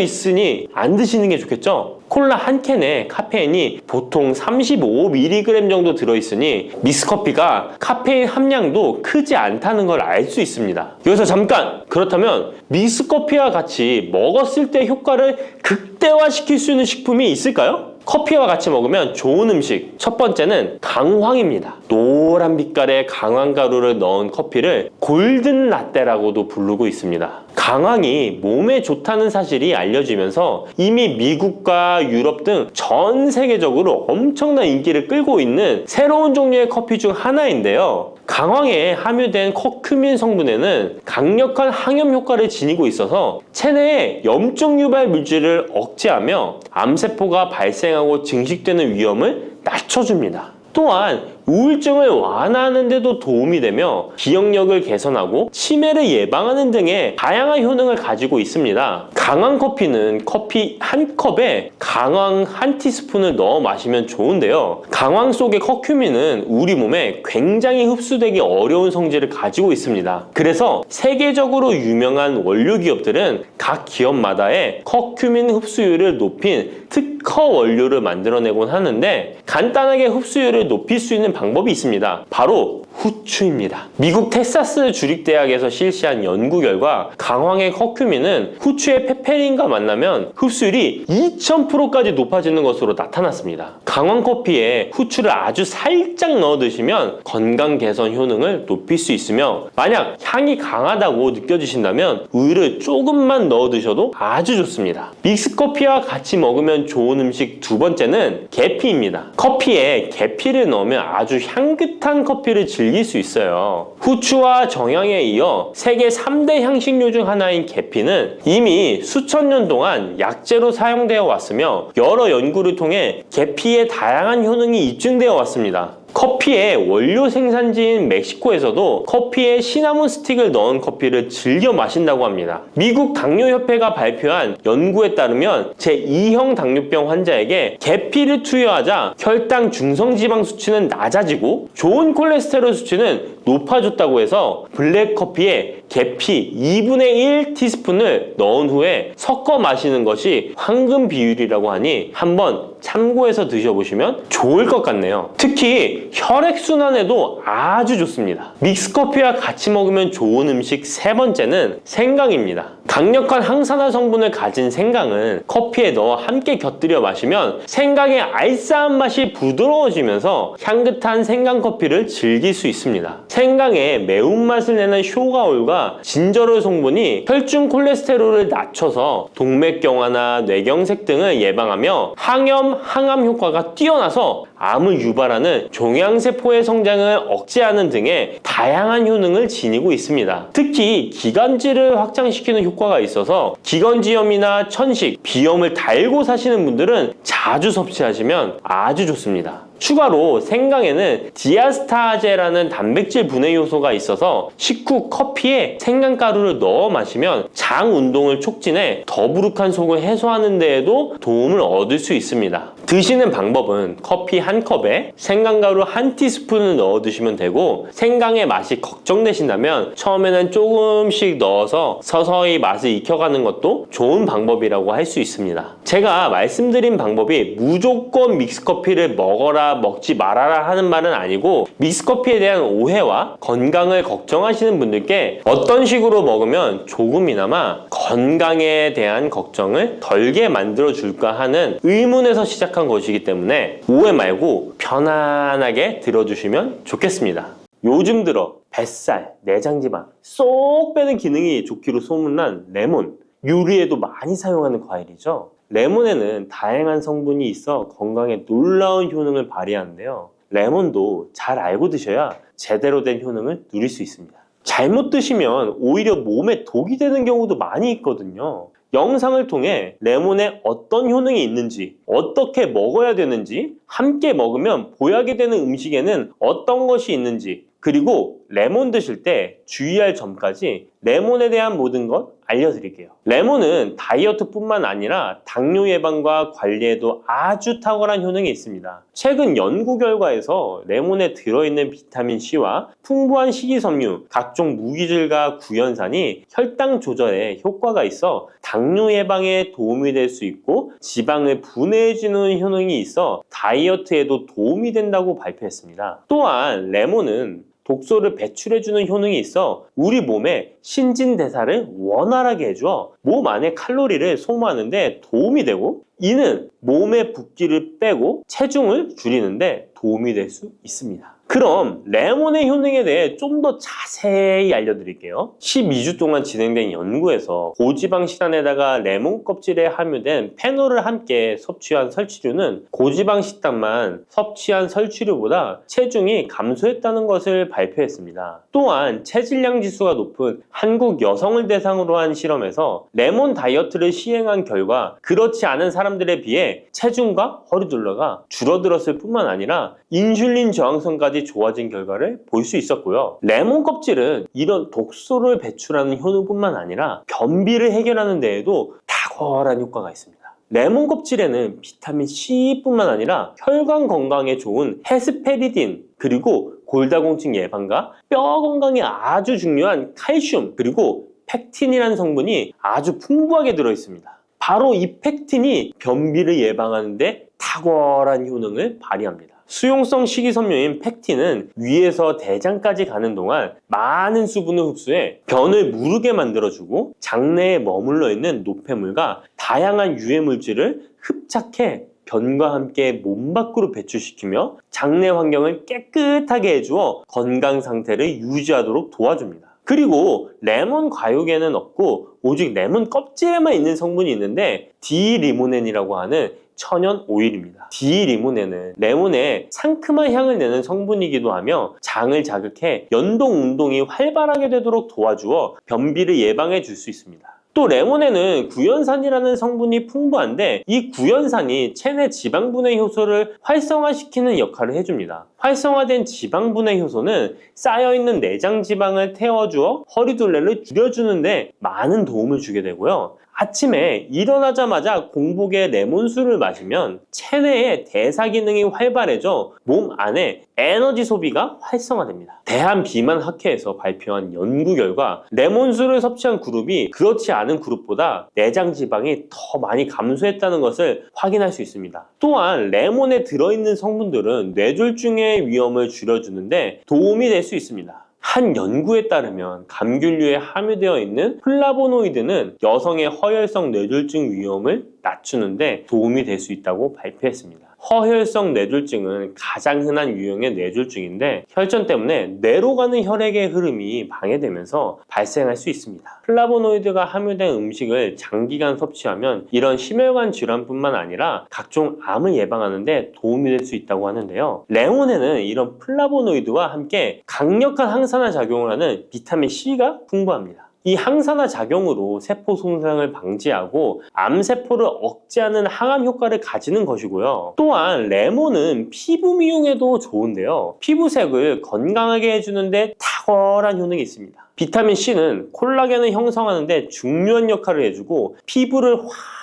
있으니 안 드시는 게 좋겠죠? 콜라 한 캔에 카페인이 보통 35mg 정도 들어있으니 믹스커피가 카페인 함량도 크지 않다는 걸 알 수 있습니다. 여기서 잠깐! 그렇다면 믹스커피와 같이 먹었을 때 효과를 극대화시킬 수 있는 식품이 있을까요? 커피와 같이 먹으면 좋은 음식, 첫 번째는 강황입니다. 노란 빛깔의 강황가루를 넣은 커피를 골든 라떼라고도 부르고 있습니다. 강황이 몸에 좋다는 사실이 알려지면서 이미 미국과 유럽 등 전 세계적으로 엄청난 인기를 끌고 있는 새로운 종류의 커피 중 하나인데요. 강황에 함유된 커큐민 성분에는 강력한 항염 효과를 지니고 있어서 체내의 염증 유발 물질을 억제하며 암세포가 발생하고 증식되는 위험을 낮춰줍니다. 또한 우울증을 완화하는 데도 도움이 되며 기억력을 개선하고 치매를 예방하는 등의 다양한 효능을 가지고 있습니다. 강황 커피는 커피 한 컵에 강황 한 티스푼을 넣어 마시면 좋은데요. 강황 속의 커큐민은 우리 몸에 굉장히 흡수되기 어려운 성질을 가지고 있습니다. 그래서 세계적으로 유명한 원료 기업들은 각 기업마다의 커큐민 흡수율을 높인 특허 원료를 만들어내곤 하는데 간단하게 흡수율을 높일 수 있는 방법이 있습니다. 바로 후추입니다. 미국 텍사스 주립대학에서 실시한 연구 결과 강황의 커큐민은 후추의 페페린과 만나면 흡수율이 2000%까지 높아지는 것으로 나타났습니다. 강황 커피에 후추를 아주 살짝 넣어 드시면 건강 개선 효능을 높일 수 있으며 만약 향이 강하다고 느껴지신다면 우유를 조금만 넣어 드셔도 아주 좋습니다. 믹스커피와 같이 먹으면 좋은 음식 두 번째는 계피입니다. 커피에 계피를 넣으면 아주 향긋한 커피를 즐길 수 있어요. 후추와 정향에 이어 세계 3대 향신료 중 하나인 계피는 이미 수천 년 동안 약재로 사용되어 왔으며 여러 연구를 통해 계피의 다양한 효능이 입증되어 왔습니다. 커피의 원료 생산지인 멕시코에서도 커피에 시나몬 스틱을 넣은 커피를 즐겨 마신다고 합니다. 미국 당뇨협회가 발표한 연구에 따르면 제2형 당뇨병 환자에게 계피를 투여하자 혈당 중성지방 수치는 낮아지고 좋은 콜레스테롤 수치는 높아졌다고 해서 블랙커피에 계피 2분의 1 티스푼을 넣은 후에 섞어 마시는 것이 황금 비율이라고 하니 한번 참고해서 드셔보시면 좋을 것 같네요. 특히 혈액순환에도 아주 좋습니다. 믹스커피와 같이 먹으면 좋은 음식 세 번째는 생강입니다. 강력한 항산화 성분을 가진 생강은 커피에 넣어 함께 곁들여 마시면 생강의 알싸한 맛이 부드러워지면서 향긋한 생강커피를 즐길 수 있습니다. 생강의 매운맛을 내는 효가올과 진저롤 성분이 혈중 콜레스테롤을 낮춰서 동맥경화나 뇌경색 등을 예방하며 항염, 항암 효과가 뛰어나서 암을 유발하는 종양세포의 성장을 억제하는 등의 다양한 효능을 지니고 있습니다. 특히 기관지를 확장시키는 효과가 있어서 기관지염이나 천식, 비염을 달고 사시는 분들은 자주 섭취하시면 아주 좋습니다. 추가로 생강에는 디아스타제라는 단백질 분해 요소가 있어서 식후 커피에 생강가루를 넣어 마시면 장 운동을 촉진해 더부룩한 속을 해소하는 데에도 도움을 얻을 수 있습니다. 드시는 방법은 커피 한 컵에 생강가루 한 티스푼을 넣어 드시면 되고 생강의 맛이 걱정되신다면 처음에는 조금씩 넣어서 서서히 맛을 익혀가는 것도 좋은 방법이라고 할 수 있습니다. 제가 말씀드린 방법이 방법이 무조건 믹스커피를 먹어라 먹지 말아라 하는 말은 아니고, 믹스커피에 대한 오해와 건강을 걱정하시는 분들께 어떤 식으로 먹으면 조금이나마 건강에 대한 걱정을 덜게 만들어 줄까 하는 의문에서 시작한 것이기 때문에 오해 말고 편안하게 들어주시면 좋겠습니다. 요즘 들어 뱃살, 내장지방 쏙 빼는 기능이 좋기로 소문난 레몬, 요리에도 많이 사용하는 과일이죠. 레몬에는 다양한 성분이 있어 건강에 놀라운 효능을 발휘하는데요. 레몬도 잘 알고 드셔야 제대로 된 효능을 누릴 수 있습니다. 잘못 드시면 오히려 몸에 독이 되는 경우도 많이 있거든요. 영상을 통해 레몬에 어떤 효능이 있는지, 어떻게 먹어야 되는지, 함께 먹으면 보약이 되는 음식에는 어떤 것이 있는지, 그리고 레몬 드실 때 주의할 점까지 레몬에 대한 모든 것 알려드릴게요. 레몬은 다이어트뿐만 아니라 당뇨 예방과 관리에도 아주 탁월한 효능이 있습니다. 최근 연구 결과에서 레몬에 들어있는 비타민 C와 풍부한 식이섬유, 각종 무기질과 구연산이 혈당 조절에 효과가 있어 당뇨 예방에 도움이 될 수 있고, 지방을 분해해주는 효능이 있어 다이어트에도 도움이 된다고 발표했습니다. 또한 레몬은 독소를 배출해주는 효능이 있어 우리 몸의 신진대사를 원활하게 해줘 몸 안에 칼로리를 소모하는데 도움이 되고, 이는 몸의 붓기를 빼고 체중을 줄이는데 도움이 될 수 있습니다. 그럼 레몬의 효능에 대해 좀 더 자세히 알려드릴게요. 12주 동안 진행된 연구에서 고지방 식단에다가 레몬 껍질에 함유된 페놀을 함께 섭취한 설치류는 고지방 식단만 섭취한 설치류보다 체중이 감소했다는 것을 발표했습니다. 또한 체질량 지수가 높은 한국 여성을 대상으로 한 실험에서 레몬 다이어트를 시행한 결과 그렇지 않은 사람들에 비해 체중과 허리둘러가 줄어들었을 뿐만 아니라 인슐린 저항성까지 좋아진 결과를 볼 수 있었고요. 레몬 껍질은 이런 독소를 배출하는 효능뿐만 아니라 변비를 해결하는 데에도 탁월한 효과가 있습니다. 레몬 껍질에는 비타민 C뿐만 아니라 혈관 건강에 좋은 헤스페리딘, 그리고 골다공증 예방과 뼈 건강에 아주 중요한 칼슘, 그리고 펙틴이라는 성분이 아주 풍부하게 들어있습니다. 바로 이 펙틴이 변비를 예방하는 데 탁월한 효능을 발휘합니다. 수용성 식이섬유인 펙틴은 위에서 대장까지 가는 동안 많은 수분을 흡수해 변을 무르게 만들어주고, 장내에 머물러 있는 노폐물과 다양한 유해 물질을 흡착해 변과 함께 몸 밖으로 배출시키며 장내 환경을 깨끗하게 해주어 건강 상태를 유지하도록 도와줍니다. 그리고 레몬 과육에는 없고 오직 레몬 껍질에만 있는 성분이 있는데 디리모넨이라고 하는 천연 오일입니다. 디리모넨은 레몬의 상큼한 향을 내는 성분이기도 하며 장을 자극해 연동 운동이 활발하게 되도록 도와주어 변비를 예방해 줄 수 있습니다. 또 레몬에는 구연산이라는 성분이 풍부한데, 이 구연산이 체내 지방분해 효소를 활성화시키는 역할을 해줍니다. 활성화된 지방분해 효소는 쌓여있는 내장 지방을 태워주어 허리둘레를 줄여주는데 많은 도움을 주게 되고요. 아침에 일어나자마자 공복에 레몬수를 마시면 체내의 대사 기능이 활발해져 몸 안에 에너지 소비가 활성화됩니다. 대한비만학회에서 발표한 연구 결과 레몬수를 섭취한 그룹이 그렇지 않은 그룹보다 내장 지방이 더 많이 감소했다는 것을 확인할 수 있습니다. 또한 레몬에 들어있는 성분들은 뇌졸중의 위험을 줄여주는데 도움이 될 수 있습니다. 한 연구에 따르면 감귤류에 함유되어 있는 플라보노이드는 여성의 허혈성 뇌졸중 위험을 낮추는데 도움이 될 수 있다고 발표했습니다. 허혈성 뇌졸중은 가장 흔한 유형의 뇌졸중인데 혈전 때문에 뇌로 가는 혈액의 흐름이 방해되면서 발생할 수 있습니다. 플라보노이드가 함유된 음식을 장기간 섭취하면 이런 심혈관 질환뿐만 아니라 각종 암을 예방하는 데 도움이 될 수 있다고 하는데요. 레몬에는 이런 플라보노이드와 함께 강력한 항산화 작용을 하는 비타민 C가 풍부합니다. 이 항산화 작용으로 세포 손상을 방지하고 암세포를 억제하는 항암 효과를 가지는 것이고요. 또한 레몬은 피부 미용에도 좋은데요. 피부색을 건강하게 해주는데 탁월한 효능이 있습니다. 비타민 C는 콜라겐을 형성하는 데 중요한 역할을 해주고 피부를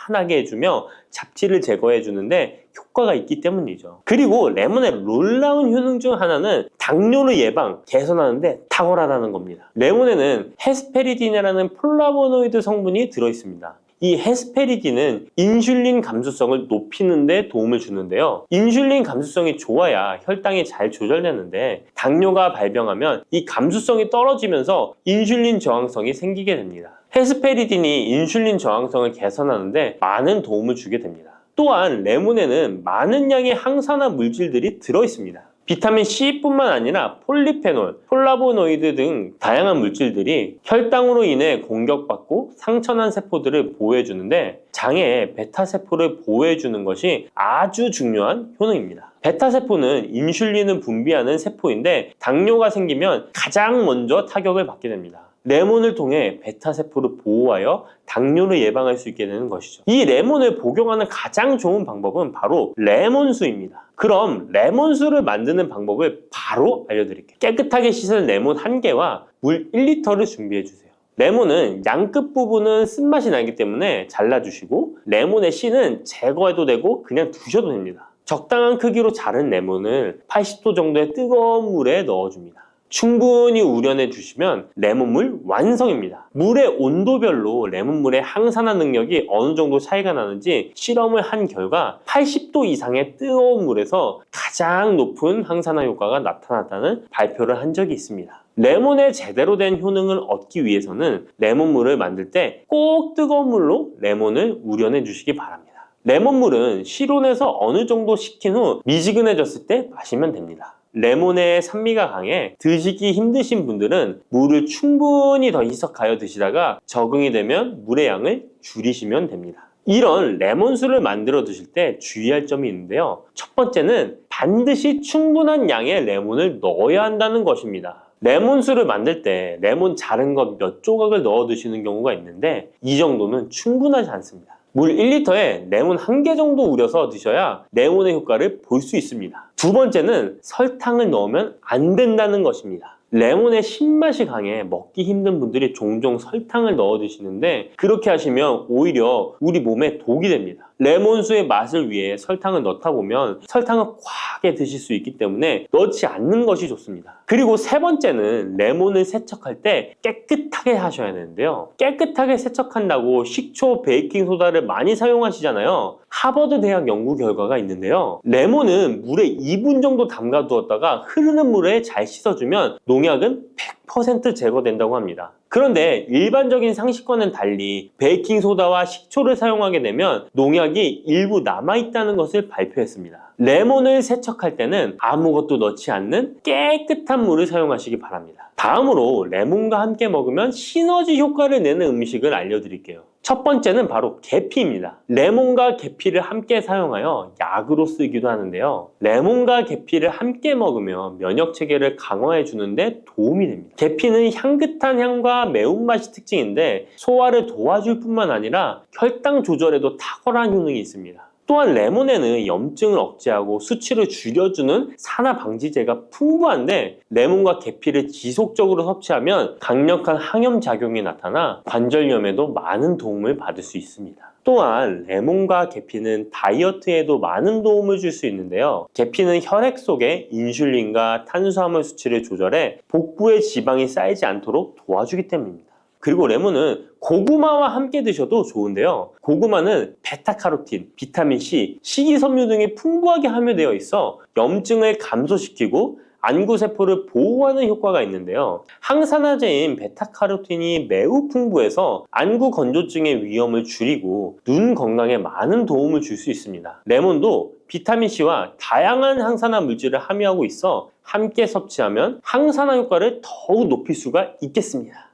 환하게 해주며 잡티를 제거해 주는데 효과가 있기 때문이죠. 그리고 레몬의 놀라운 효능 중 하나는 당뇨를 개선하는 데 탁월하다는 겁니다. 레몬에는 헤스페리딘이라는 플라보노이드 성분이 들어있습니다. 이 헤스페리딘은 인슐린 감수성을 높이는 데 도움을 주는데요. 인슐린 감수성이 좋아야 혈당이 잘 조절되는데 당뇨가 발병하면 이 감수성이 떨어지면서 인슐린 저항성이 생기게 됩니다. 헤스페리딘이 인슐린 저항성을 개선하는데 많은 도움을 주게 됩니다. 또한 레몬에는 많은 양의 항산화 물질들이 들어있습니다. 비타민 C뿐만 아니라 폴리페놀, 폴라보노이드 등 다양한 물질들이 혈당으로 인해 공격받고 상처난 세포들을 보호해주는데 장의 베타세포를 보호해주는 것이 아주 중요한 효능입니다. 베타세포는 인슐린을 분비하는 세포인데 당뇨가 생기면 가장 먼저 타격을 받게 됩니다. 레몬을 통해 베타세포를 보호하여 당뇨를 예방할 수 있게 되는 것이죠. 이 레몬을 복용하는 가장 좋은 방법은 바로 레몬수입니다. 그럼 레몬수를 만드는 방법을 바로 알려드릴게요. 깨끗하게 씻은 레몬 1개와 물 1리터를 준비해주세요. 레몬은 양끝 부분은 쓴맛이 나기 때문에 잘라주시고 레몬의 씨는 제거해도 되고 그냥 두셔도 됩니다. 적당한 크기로 자른 레몬을 80도 정도의 뜨거운 물에 넣어줍니다. 충분히 우려내 주시면 레몬물 완성입니다. 물의 온도별로 레몬물의 항산화 능력이 어느 정도 차이가 나는지 실험을 한 결과 80도 이상의 뜨거운 물에서 가장 높은 항산화 효과가 나타났다는 발표를 한 적이 있습니다. 레몬의 제대로 된 효능을 얻기 위해서는 레몬물을 만들 때 꼭 뜨거운 물로 레몬을 우려내 주시기 바랍니다. 레몬물은 실온에서 어느 정도 식힌 후 미지근해졌을 때 마시면 됩니다. 레몬의 산미가 강해 드시기 힘드신 분들은 물을 충분히 더 희석하여 드시다가 적응이 되면 물의 양을 줄이시면 됩니다. 이런 레몬수를 만들어 드실 때 주의할 점이 있는데요. 첫 번째는 반드시 충분한 양의 레몬을 넣어야 한다는 것입니다. 레몬수를 만들 때 레몬 자른 것 몇 조각을 넣어 드시는 경우가 있는데 이 정도는 충분하지 않습니다. 물 1리터에 레몬 1개 정도 우려서 드셔야 레몬의 효과를 볼 수 있습니다. 두 번째는 설탕을 넣으면 안 된다는 것입니다. 레몬의 신맛이 강해 먹기 힘든 분들이 종종 설탕을 넣어 드시는데 그렇게 하시면 오히려 우리 몸에 독이 됩니다. 레몬수의 맛을 위해 설탕을 넣다 보면 설탕을 과하게 드실 수 있기 때문에 넣지 않는 것이 좋습니다. 그리고 세 번째는 레몬을 세척할 때 깨끗하게 하셔야 되는데요. 깨끗하게 세척한다고 식초, 베이킹소다를 많이 사용하시잖아요. 하버드 대학 연구 결과가 있는데요. 레몬은 물에 2분 정도 담가 두었다가 흐르는 물에 잘 씻어주면 농약은 100% 제거된다고 합니다. 그런데 일반적인 상식과는 달리 베이킹소다와 식초를 사용하게 되면 농약이 일부 남아있다는 것을 발표했습니다. 레몬을 세척할 때는 아무것도 넣지 않는 깨끗한 물을 사용하시기 바랍니다. 다음으로 레몬과 함께 먹으면 시너지 효과를 내는 음식을 알려드릴게요. 첫 번째는 바로 계피입니다. 레몬과 계피를 함께 사용하여 약으로 쓰기도 하는데요. 레몬과 계피를 함께 먹으면 면역 체계를 강화해 주는데 도움이 됩니다. 계피는 향긋한 향과 매운맛이 특징인데 소화를 도와줄 뿐만 아니라 혈당 조절에도 탁월한 효능이 있습니다. 또한 레몬에는 염증을 억제하고 수치를 줄여주는 산화 방지제가 풍부한데 레몬과 계피를 지속적으로 섭취하면 강력한 항염 작용이 나타나 관절염에도 많은 도움을 받을 수 있습니다. 또한 레몬과 계피는 다이어트에도 많은 도움을 줄 수 있는데요. 계피는 혈액 속의 인슐린과 탄수화물 수치를 조절해 복부에 지방이 쌓이지 않도록 도와주기 때문입니다. 그리고 레몬은 고구마와 함께 드셔도 좋은데요. 고구마는 베타카로틴, 비타민C, 식이섬유 등이 풍부하게 함유되어 있어 염증을 감소시키고 안구세포를 보호하는 효과가 있는데요. 항산화제인 베타카로틴이 매우 풍부해서 안구 건조증의 위험을 줄이고 눈 건강에 많은 도움을 줄 수 있습니다. 레몬도 비타민C와 다양한 항산화 물질을 함유하고 있어 함께 섭취하면 항산화 효과를 더욱 높일 수가 있겠습니다.